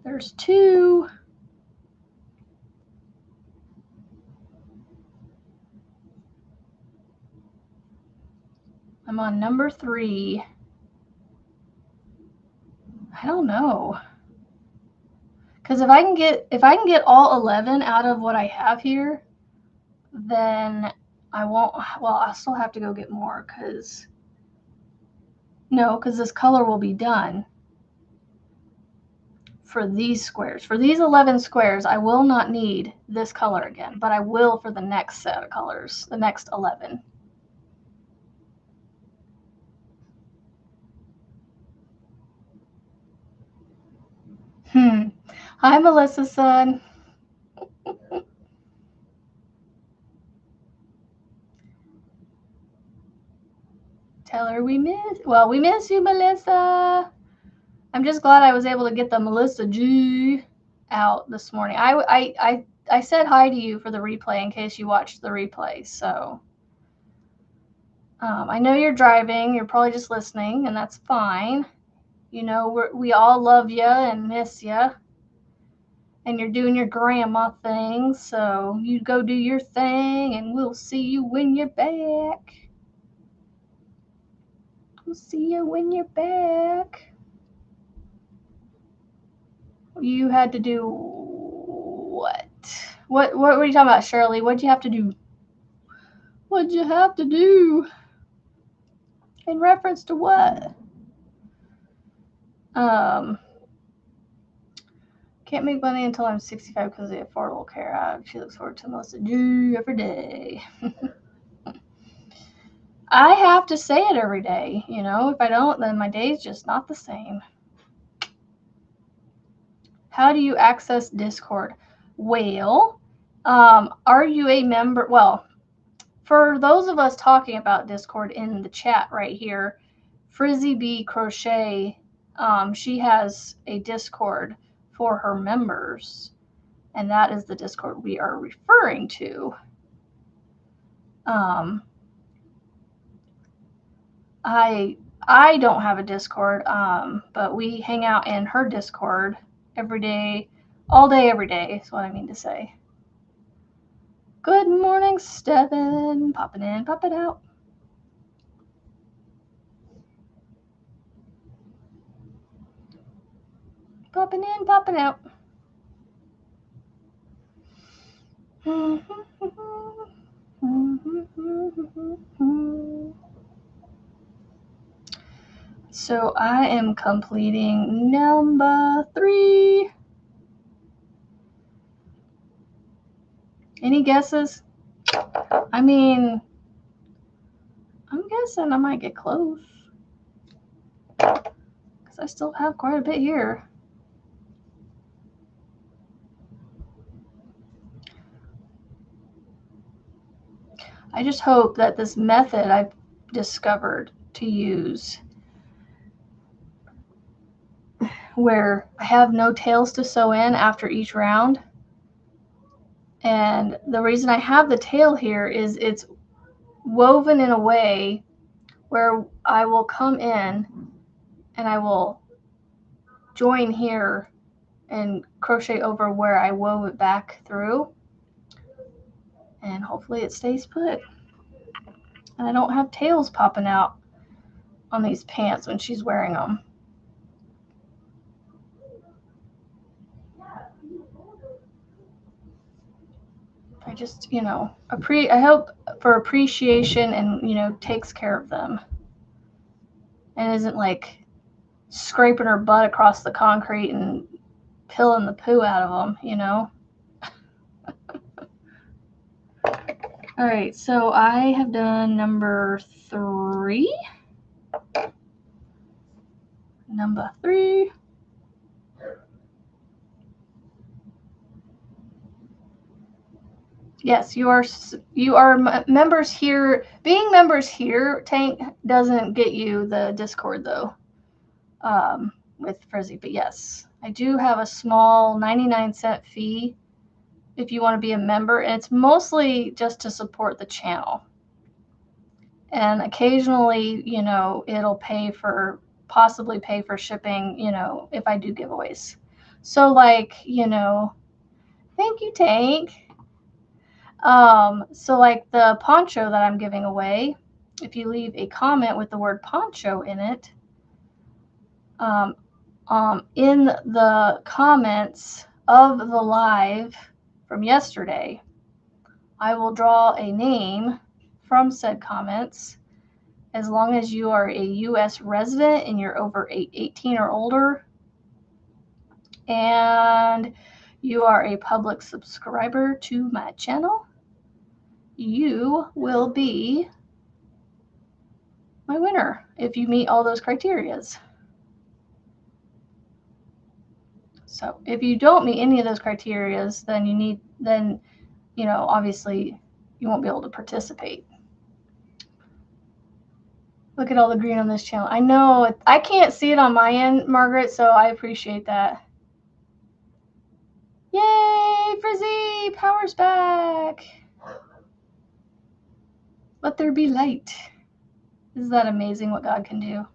There's 2. I'm on number 3. I don't know. Because if I can get all 11 out of what I have here, then I won't. Well, I still have to go get more because this color will be done for these squares. For these 11 squares, I will not need this color again, but I will for the next set of colors, the next 11. Hi, Melissa, son. Tell her we miss you, Melissa. I'm just glad I was able to get the Melissa G out this morning. I said hi to you for the replay in case you watched the replay. So I know you're driving. You're probably just listening, and that's fine. We all love you and miss you. And you're doing your grandma thing, so you go do your thing, and we'll see you when you're back. We'll see you when you're back. You had to do what? What were you talking about, Shirley? What'd you have to do? What'd you have to do? In reference to what? Can't make money until I'm 65 because of the Affordable Care Act. She looks forward to Melissa G every day. I have to say it every day. If I don't, then my day's just not the same. How do you access Discord? Well, are you a member? Well, for those of us talking about Discord in the chat right here, Frizzy Bee Crochet, she has a Discord for her members. and that is the Discord we are referring to. I don't have a Discord, but we hang out in her Discord every day, all day, every day is what I mean to say. Good morning, Stephen. Popping in, popping out. Popping in, popping out. So I am completing number 3. Any guesses? I mean, I'm guessing I might get close, because I still have quite a bit here. I just hope that this method I've discovered to use, where I have no tails to sew in after each round, and the reason I have the tail here is it's woven in a way where I will come in and I will join here and crochet over where I wove it back through, and hopefully it stays put. And I don't have tails popping out on these pants when she's wearing them. I just, I hope for appreciation and, takes care of them. And isn't like scraping her butt across the concrete and pilling the poo out of them, All right, so I have done number 3. Number 3. Yes, you are members here. Being members here, Tank, doesn't get you the Discord though, with Frizzy. But yes, I do have a small 99-cent fee if you want to be a member, and it's mostly just to support the channel. And occasionally, it'll possibly pay for shipping, if I do giveaways. So like, thank you, Tank. So like the poncho that I'm giving away, if you leave a comment with the word poncho in it, in the comments of the live from yesterday, I will draw a name from said comments, as long as you are a U.S. resident and you're over 18 or older, and you are a public subscriber to my channel. You will be my winner if you meet all those criterias. So if you don't meet any of those criterias, then obviously you won't be able to participate. Look at all the green on this channel. I know I can't see it on my end, Margaret, so I appreciate that. Yay, Frizzy! Power's back! Let there be light. Isn't that amazing what God can do?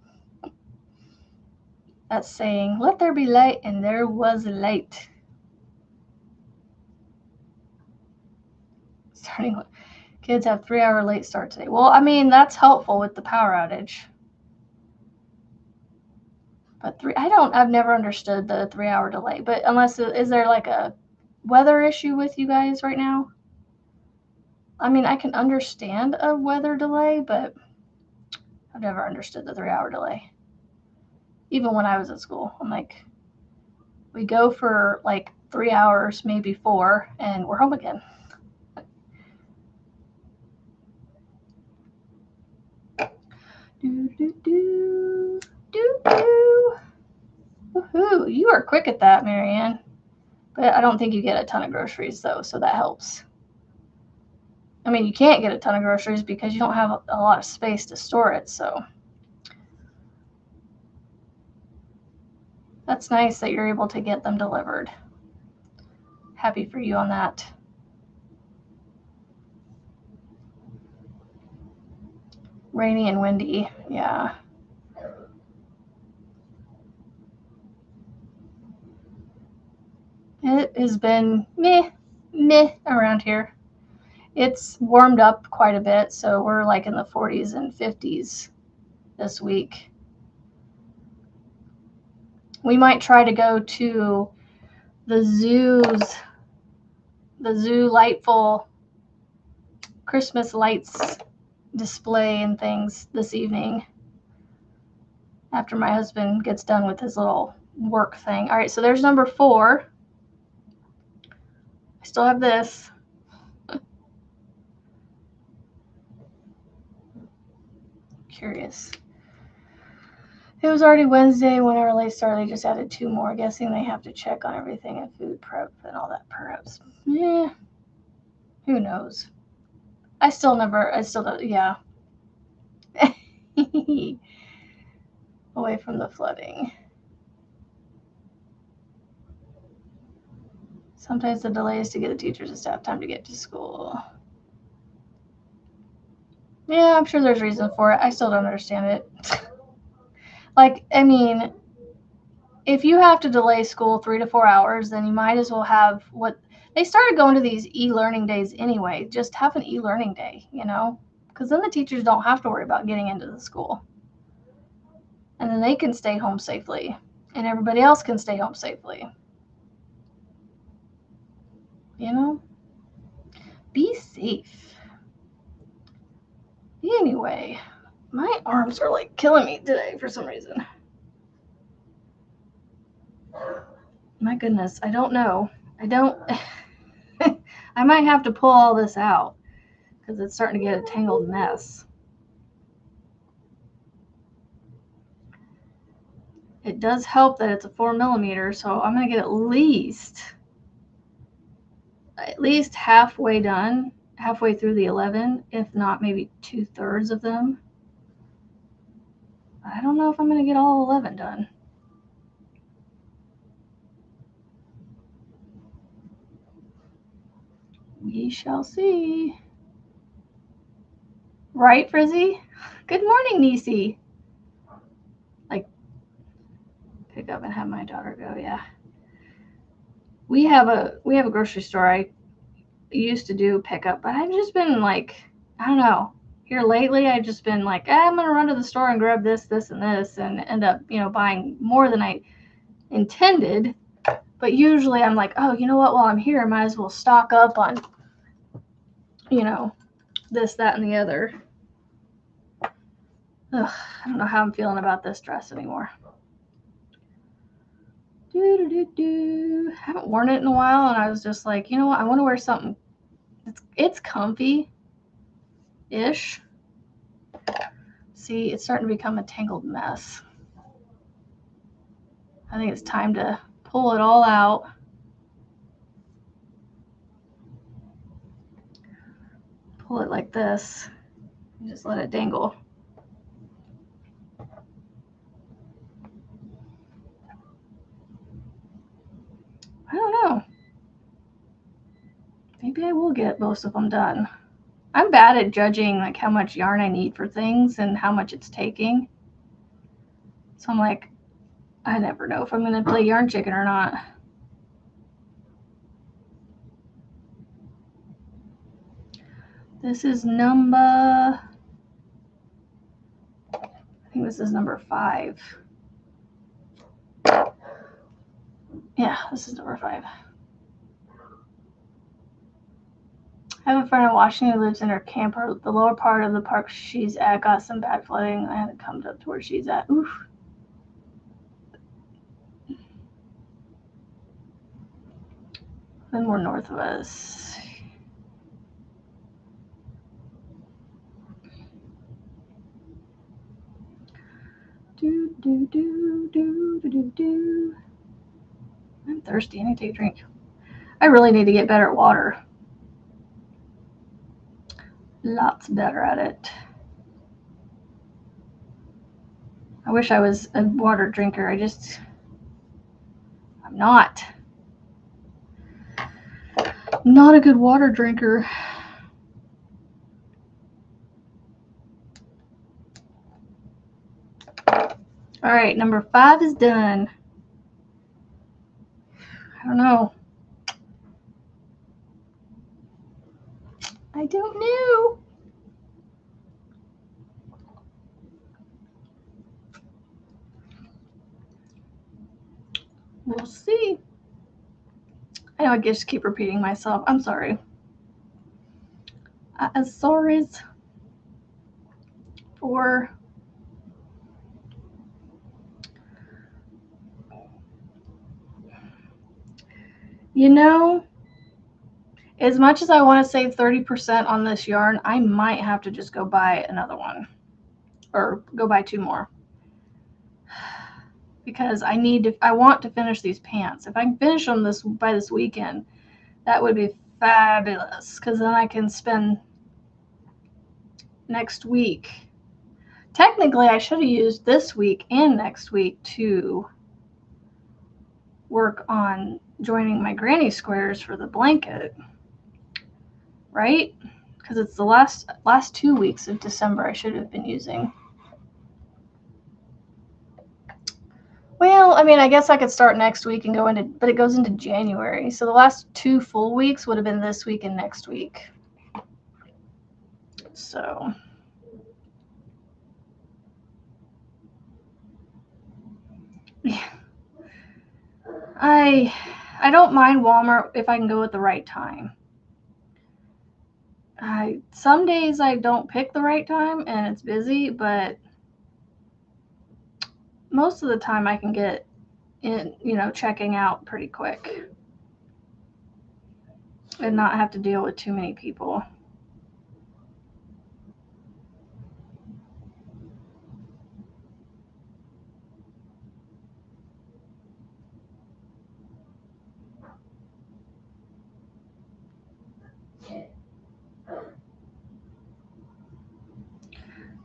That's saying, let there be light, and there was light. Kids have 3-hour late start today. Well, I mean, that's helpful with the power outage. But I've never understood the 3-hour delay. But is there like a weather issue with you guys right now? I mean, I can understand a weather delay, but I've never understood the 3-hour delay. Even when I was at school, I'm like, we go for like 3 hours, maybe 4, and we're home again. Woohoo! You are quick at that, Marianne. But I don't think you get a ton of groceries, though, so that helps. I mean, you can't get a ton of groceries because you don't have a lot of space to store it, so. That's nice that you're able to get them delivered. happy for you on that. Rainy and windy, yeah. It has been meh around here. It's warmed up quite a bit, so we're like in the 40s and 50s this week. We might try to go to the Zoo Lightful Christmas lights display and things this evening after my husband gets done with his little work thing. All right, so there's number 4. I still have this. Curious. It was already Wednesday when our relay started. They just added 2 more. Guessing they have to check on everything and food prep and all that, perhaps. Yeah. Who knows? I still don't, yeah. Away from the flooding. Sometimes the delay is to get the teachers and staff time to get to school. Yeah, I'm sure there's reason for it. I still don't understand it. Like, I mean, if you have to delay school 3 to 4 hours, then you might as well have what they started going to these e-learning days anyway. Just have an e-learning day, you know, because then the teachers don't have to worry about getting into the school. And then they can stay home safely, and everybody else can stay home safely. You know? Be safe. Anyway, my arms are like killing me today for some reason. My goodness, I don't know. I might have to pull all this out because it's starting to get a tangled mess. It does help that it's a 4mm, so I'm going to get at least halfway done, halfway through the 11, if not maybe 2/3 of them. I don't know if I'm going to get all 11 done. We shall see. Right, Frizzy? Good morning, Niecy. Like, pick up and have my daughter go, yeah. We have a grocery store. I used to do pickup, but I've just been like, I don't know. Here lately, I've just been like, I'm going to run to the store and grab this, and this, and end up, buying more than I intended. But usually I'm like, oh, you know what? While I'm here, I might as well stock up on, this, that, and the other. Ugh, I don't know how I'm feeling about this dress anymore. I haven't worn it in a while, and I was just like, you know what? I want to wear something. It's comfy-ish. See, it's starting to become a tangled mess. I think it's time to pull it all out. Pull it like this and just let it dangle. I don't know. Maybe I will get most of them done. I'm bad at judging like how much yarn I need for things and how much it's taking. So I'm like, I never know if I'm going to play yarn chicken or not. This is number, I think this is number 5. Yeah, this is number 5. I have a friend in Washington who lives in her camper. The lower part of the park she's at got some bad flooding. I had to come up to where she's at. Oof. Then more north of us. I'm thirsty. I need to take a drink. I really need to get better at water. Lots better at it. I wish I was a water drinker. I'm not. not a good water drinker. All right, number 5 is done. I don't know. I don't know. We'll see. I know I just keep repeating myself. I'm sorry. Sorry for you know, as much as I want to save 30% on this yarn, I might have to just go buy another one or go buy 2 more. Because I want to finish these pants. If I can finish them by this weekend, that would be fabulous, because then I can spend next week. Technically, I should have used this week and next week to work on joining my granny squares for the blanket, right? Because it's the last 2 weeks of December I should have been using. Well, I mean, I guess I could start next week and go into, but it goes into January. So the last 2 full weeks would have been this week and next week. So yeah. I don't mind Walmart if I can go at the right time. Some days I don't pick the right time and it's busy, but most of the time I can get in, checking out pretty quick and not have to deal with too many people.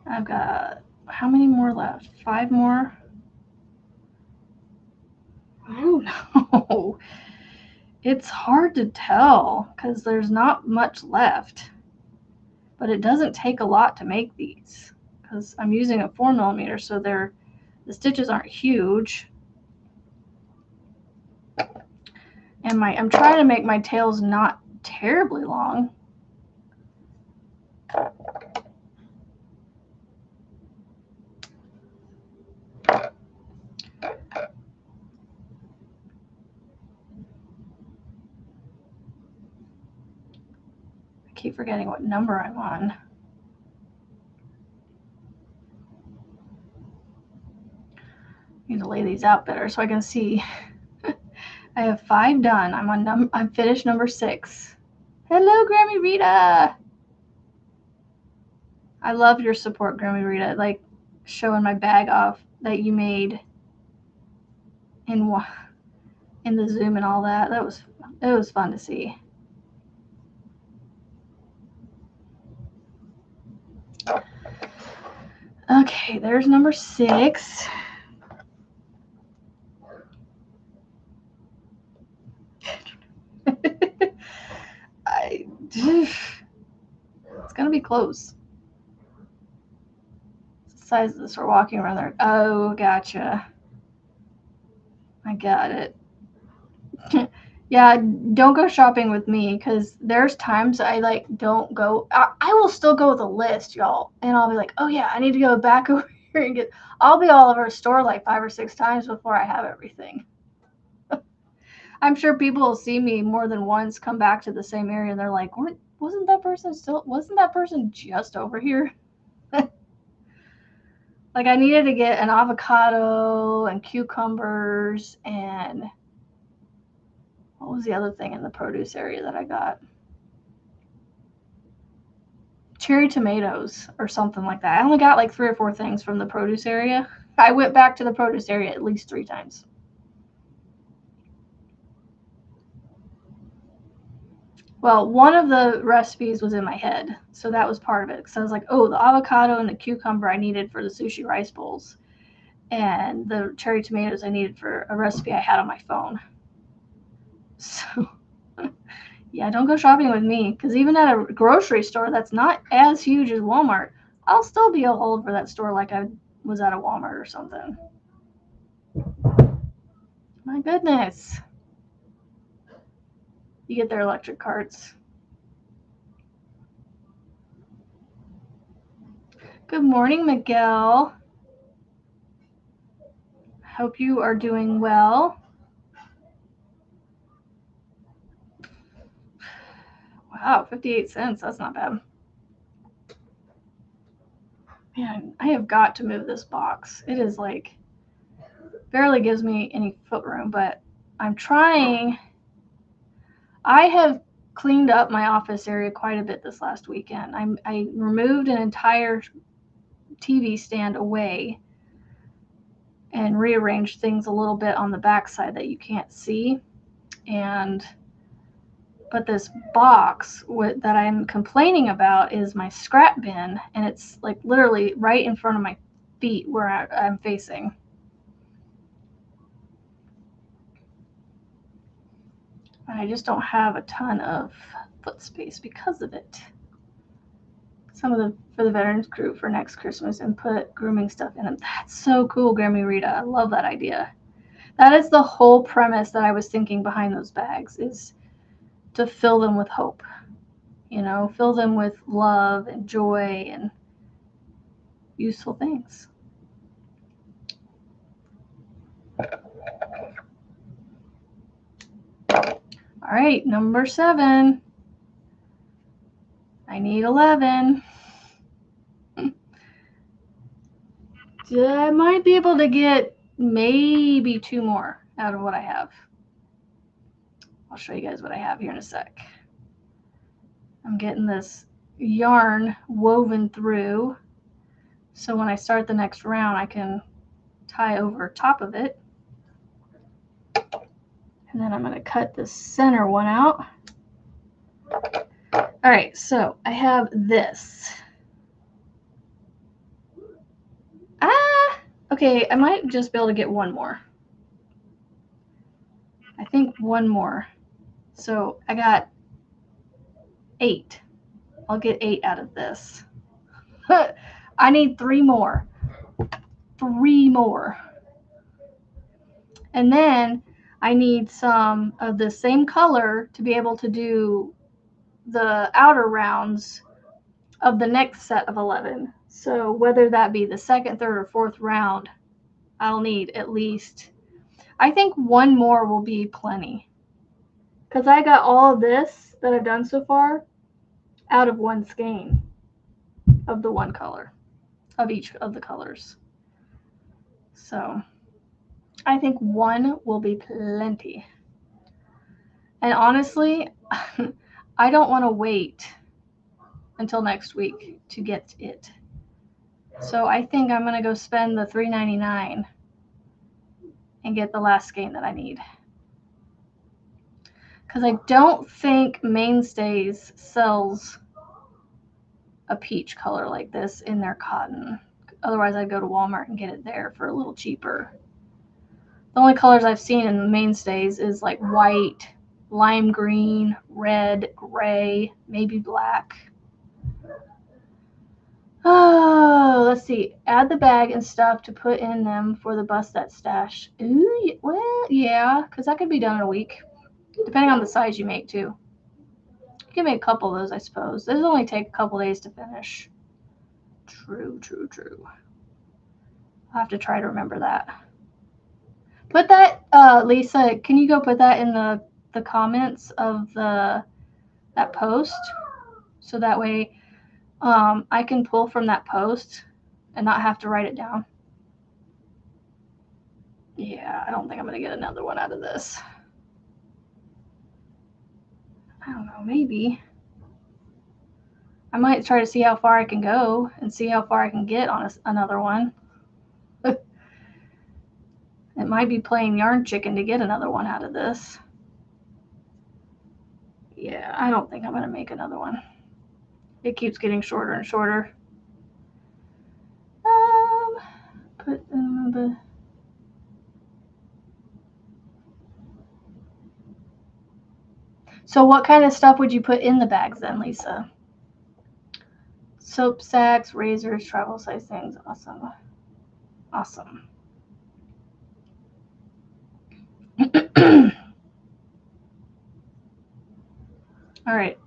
I've got, how many more left? 5 more? I don't know. It's hard to tell because there's not much left. But it doesn't take a lot to make these because I'm using a 4mm, so the stitches aren't huge. And I'm trying to make my tails not terribly long. I keep forgetting what number I'm on. I need to lay these out better so I can see. I have 5 done. I'm finished number 6. Hello, Grammy Rita. I love your support, Grammy Rita. Like showing my bag off that you made in the Zoom and all that. It was fun to see. Okay, there's number 6. It's gonna be close. It's the size of this we're walking around there. Oh, gotcha. I got it. Yeah, don't go shopping with me because there's times I don't go. I will still go with a list, y'all, and I'll be like, oh yeah, I need to go back over here and get. I'll be all over a store like 5 or 6 times before I have everything. I'm sure people will see me more than once come back to the same area and they're like, wasn't that person just over here? Like I needed to get an avocado and cucumbers and what was the other thing in the produce area that I got? Cherry tomatoes or something like that. I only got like 3 or 4 things from the produce area. I went back to the produce area at least 3 times. Well, one of the recipes was in my head, so that was part of it. Because I was like, oh, the avocado and the cucumber I needed for the sushi rice bowls. And the cherry tomatoes I needed for a recipe I had on my phone. So, Yeah, don't go shopping with me, because even at a grocery store that's not as huge as Walmart, I'll still be all over that store like I was at a Walmart or something. My goodness. You get their electric carts. Good morning, Miguel. Hope you are doing well. Wow, 58 cents. That's not bad. Man, I have got to move this box. It is like barely gives me any foot room, but I'm trying. I have cleaned up my office area quite a bit this last weekend. I removed an entire TV stand away and rearranged things a little bit on the back side that you can't see. But this box that I'm complaining about is my scrap bin, and it's like literally right in front of my feet where I'm facing. And I just don't have a ton of foot space because of it. For the veterans group for next Christmas, and put grooming stuff in them. That's so cool, Grammy Rita. I love that idea. That is the whole premise that I was thinking behind those bags, is to fill them with hope. You know, fill them with love and joy and useful things. All right, number 7. I need 11. I might be able to get maybe 2 more out of what I have. I'll show you guys what I have here in a sec. I'm getting this yarn woven through, so when I start the next round, I can tie over top of it. And then I'm going to cut the center one out. All right, so I have this. Okay, I might just be able to get 1 more. I think 1 more. So I got 8. I'll get 8 out of this. I need 3 more. 3 more. And then I need some of the same color to be able to do the outer rounds of the next set of 11. So whether that be the 2nd, 3rd, or 4th round, I'll need at least, I think 1 more will be plenty. Because I got all of this that I've done so far out of 1 skein of the 1 color, of each of the colors. So I think 1 will be plenty. And honestly, I don't want to wait until next week to get it. So I think I'm going to go spend the $3.99 and get the last skein that I need. Because I don't think Mainstays sells a peach color like this in their cotton. Otherwise, I'd go to Walmart and get it there for a little cheaper. The only colors I've seen in the Mainstays is like white, lime green, red, gray, maybe black. Oh, let's see. Add the bag and stuff to put in them for the bust that stash. Ooh, well, yeah, because that could be done in a week, depending on the size you make, too. You can make a couple of those, I suppose. Those only take a couple days to finish. True. I'll have to try to remember that. Put that, Lisa, can you go put that in the comments of that post? So that way I can pull from that post and not have to write it down. Yeah, I don't think I'm going to get another one out of this. I don't know, maybe. I might try to see how far I can go and see how far I can get on another one. It might be playing yarn chicken to get another one out of this. Yeah, I don't think I'm going to make another one. It keeps getting shorter and shorter. Put the... So what kind of stuff would you put in the bags then, Lisa? Soap sacks, razors, travel size things. Awesome. Awesome. All right.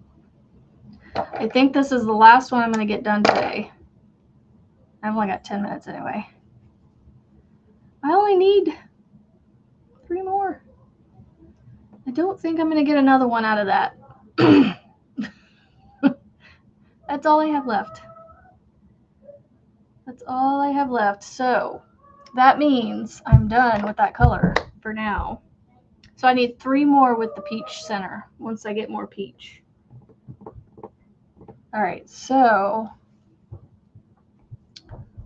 I think this is the last one I'm going to get done today. I've only got 10 minutes anyway. I only need 3 more. I don't think I'm going to get another one out of that. That's all I have left. That's all I have left. So that means I'm done with that color for now. So I need 3 more with the peach center once I get more peach. All right, so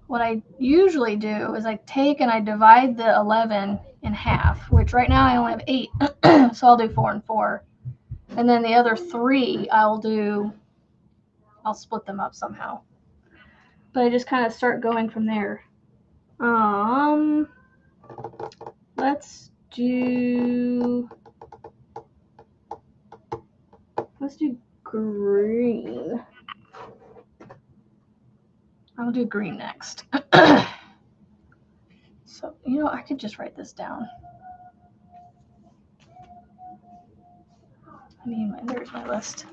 what I usually do is I take and I divide the 11 in half, which right now I only have 8, so I'll do 4 and 4. And then the other 3 I'll split them up somehow. But I just kind of start going from there. Let's do green. I'll do green next. So, you know, I could just write this down. There's my list.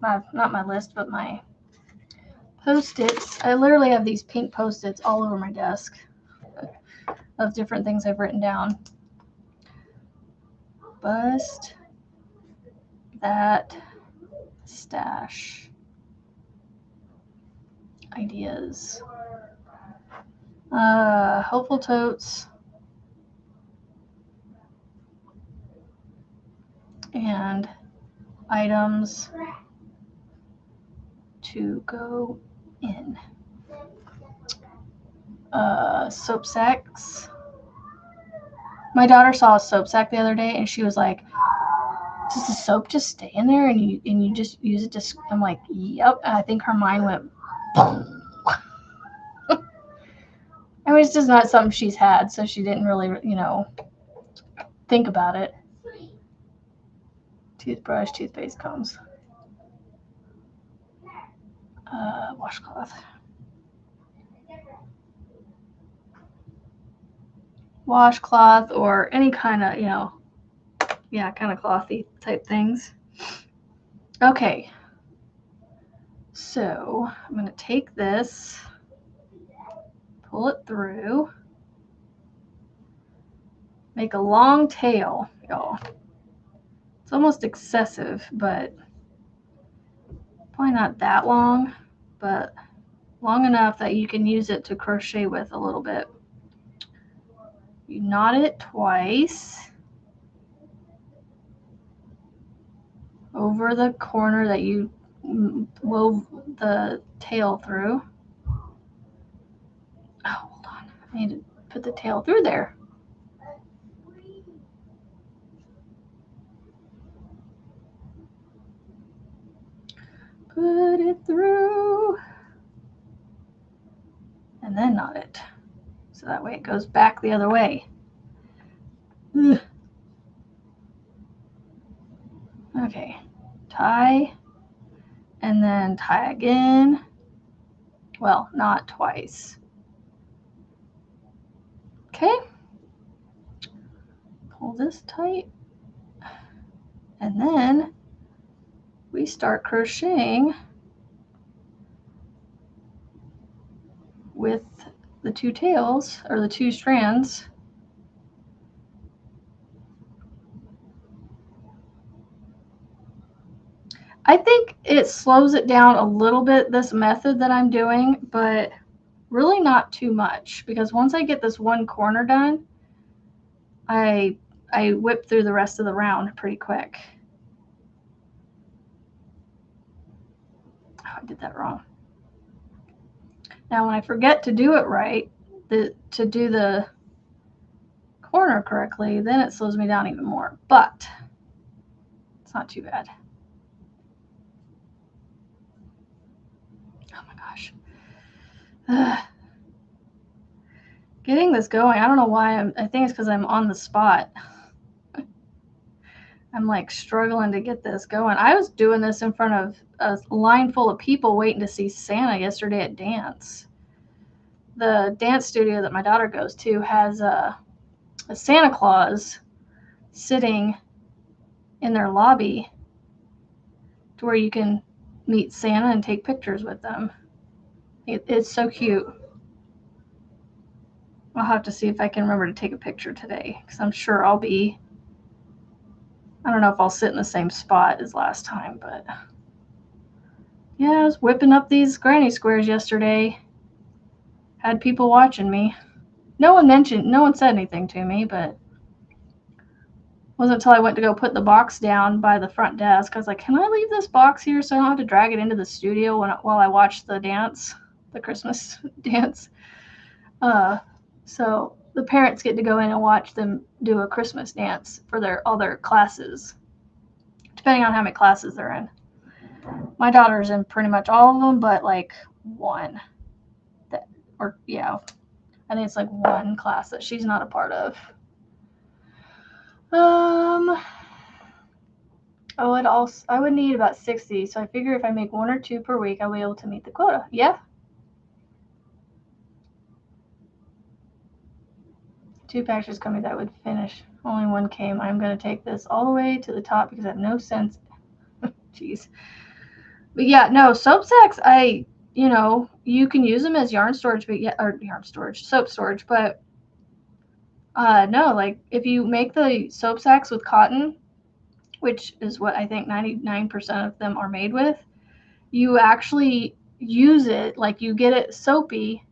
Not my list, but my Post-its. I literally have these pink Post-its all over my desk of different things I've written down. Bust that stash. Ideas. Hopeful totes. And items to go in. Soap sacks. My daughter saw a soap sack the other day and she was like, does the soap just stay in there and you just use it to... I'm like, yep. And I think her mind went boom. I mean, it's just not something she's had, so she didn't really, think about it. Toothbrush, toothpaste, combs. Washcloth. Washcloth or any kind of, kind of clothy type things. Okay. So I'm going to take this, pull it through, make a long tail, y'all. It's almost excessive, but probably not that long, but long enough that you can use it to crochet with a little bit. You knot it twice over the corner that you wove the tail through. Oh, hold on. I need to put the tail through there. Put it through. And then knot it. So that way it goes back the other way. Ugh. Okay. Tie. And then tie again. Well, not twice. Okay. Pull this tight. And then we start crocheting with the 2 tails, or the 2 strands. I think it slows it down a little bit, this method that I'm doing, but really not too much, because once I get this one corner done, I whip through the rest of the round pretty quick. Oh, I did that wrong. Now, when I forget to do it right, to do the corner correctly, then it slows me down even more, but it's not too bad. Oh my gosh. Getting this going, I don't know why. I think it's because I'm on the spot. I'm like struggling to get this going. I was doing this in front of a line full of people waiting to see Santa yesterday at dance. The dance studio that my daughter goes to has a Santa Claus sitting in their lobby to where you can meet Santa and take pictures with them. It's so cute. I'll have to see if I can remember to take a picture today, because I'm sure I'll be, I don't know if I'll sit in the same spot as last time, but yeah, I was whipping up these granny squares yesterday. Had people watching me. No one said anything to me, but it wasn't until I went to go put the box down by the front desk. I was like, can I leave this box here so I don't have to drag it into the studio while I watch the dance, the Christmas dance? So the parents get to go in and watch them do a Christmas dance for all their classes, depending on how many classes they're in. My daughter's in pretty much all of them, but like one. I think it's like one class that she's not a part of. I would need about 60, so I figure if I make 1 or 2 per week, I'll be able to meet the quota. Yeah. 2 packages coming that would finish. Only 1 came. I'm going to take this all the way to the top because I have no sense. Jeez. But yeah, no, soap sacks, you can use them as yarn storage, soap storage, but no, like if you make the soap sacks with cotton, which is what I think 99% of them are made with, you actually use it, like you get it soapy,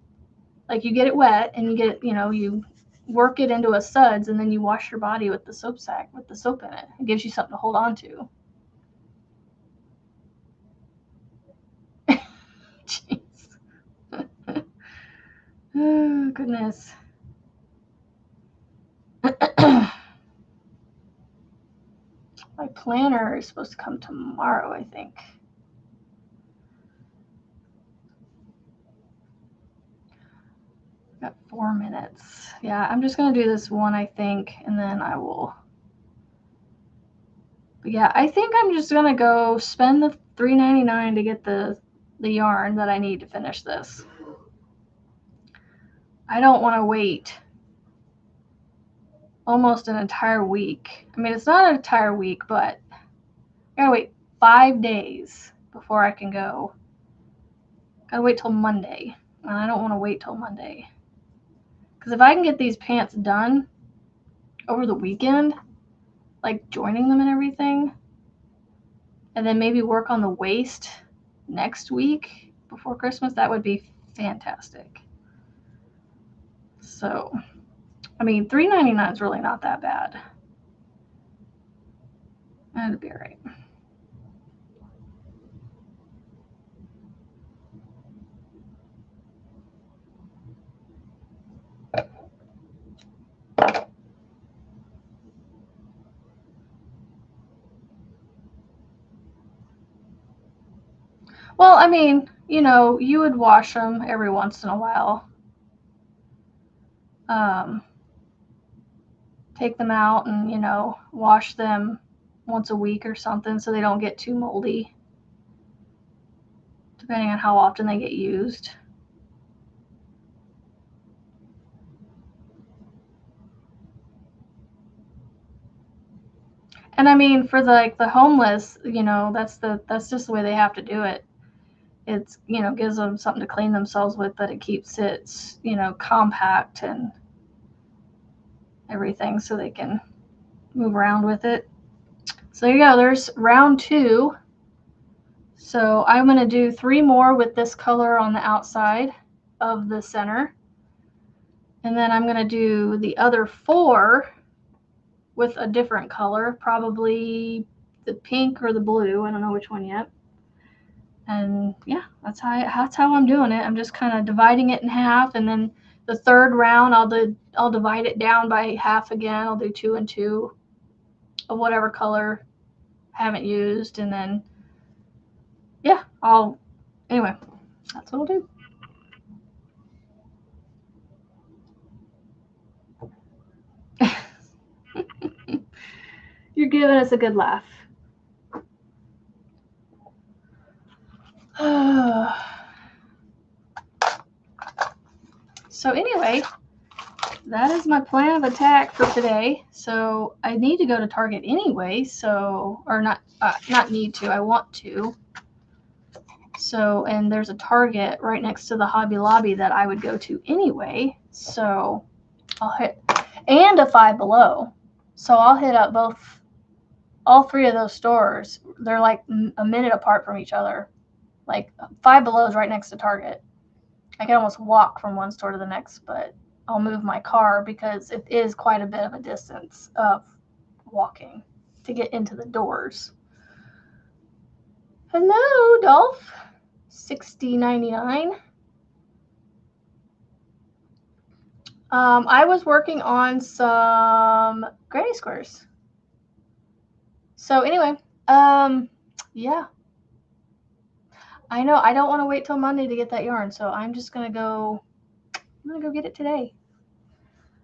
like you get it wet and you get it, you work it into a suds and then you wash your body with the soap sack with the soap in it. It gives you something to hold on to. Jeez. Oh, goodness. My planner is supposed to come tomorrow, I think. Got 4 minutes. Yeah, I'm just going to do this one, I think, and then I will. But yeah, I think I'm just going to go spend the $3.99 to get the yarn that I need to finish this. I don't want to wait almost an entire week. I mean, it's not an entire week, but I gotta wait 5 days before I can go. Gotta wait till Monday, and I don't want to wait till Monday. Because if I can get these pants done over the weekend, like joining them and everything, and then maybe work on the waist next week before Christmas, that would be fantastic. So, I mean, $3.99 is really not that bad. That'd be all right. Well, I mean, you would wash them every once in a while. Take them out and, wash them once a week or something so they don't get too moldy, depending on how often they get used. And I mean, for the homeless, that's just the way they have to do it. It's, gives them something to clean themselves with, but it keeps it, compact and everything so they can move around with it. So there you go. There's round 2. So I'm going to do 3 more with this color on the outside of the center. And then I'm going to do the other 4 with a different color, probably the pink or the blue. I don't know which one yet. And yeah, that's how I'm doing it. I'm just kind of dividing it in half, and then the third round I'll divide it down by half again. I'll do 2 and 2 of whatever color I haven't used, and then yeah, anyway, that's what I'll do. You're giving us a good laugh. So anyway, that is my plan of attack for today. So I need to go to Target anyway. So, or not need to. I want to. So, and there's a Target right next to the Hobby Lobby that I would go to anyway. So I'll hit, and a Five Below. So I'll hit up all three of those stores. They're like a minute apart from each other. Like Five Below is right next to Target. I can almost walk from one store to the next, but I'll move my car because it is quite a bit of a distance of walking to get into the doors. Hello, Dolph. $60.99. I was working on some granny squares. So anyway, yeah. I know I don't want to wait till Monday to get that yarn, so I'm just gonna go. I'm gonna go get it today.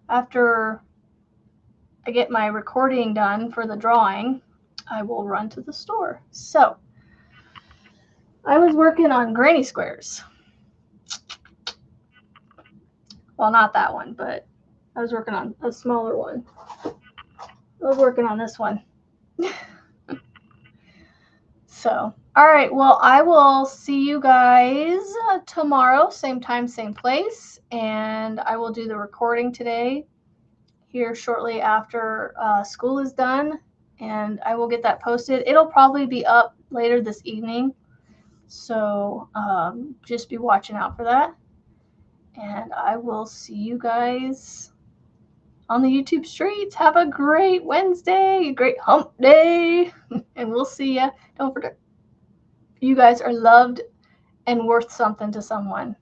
After I get my recording done for the drawing, I will run to the store. So I was working on granny squares. Well, not that one, but I was working on a smaller one. I was working on this one. So, all right. Well, I will see you guys tomorrow, same time, same place. And I will do the recording today here shortly after school is done. And I will get that posted. It'll probably be up later this evening. So just be watching out for that. And I will see you guys on the YouTube streets. Have a great Wednesday, great hump day, and we'll see ya. Don't forget, you guys are loved and worth something to someone.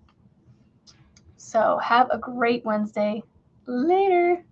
So have a great Wednesday. Later.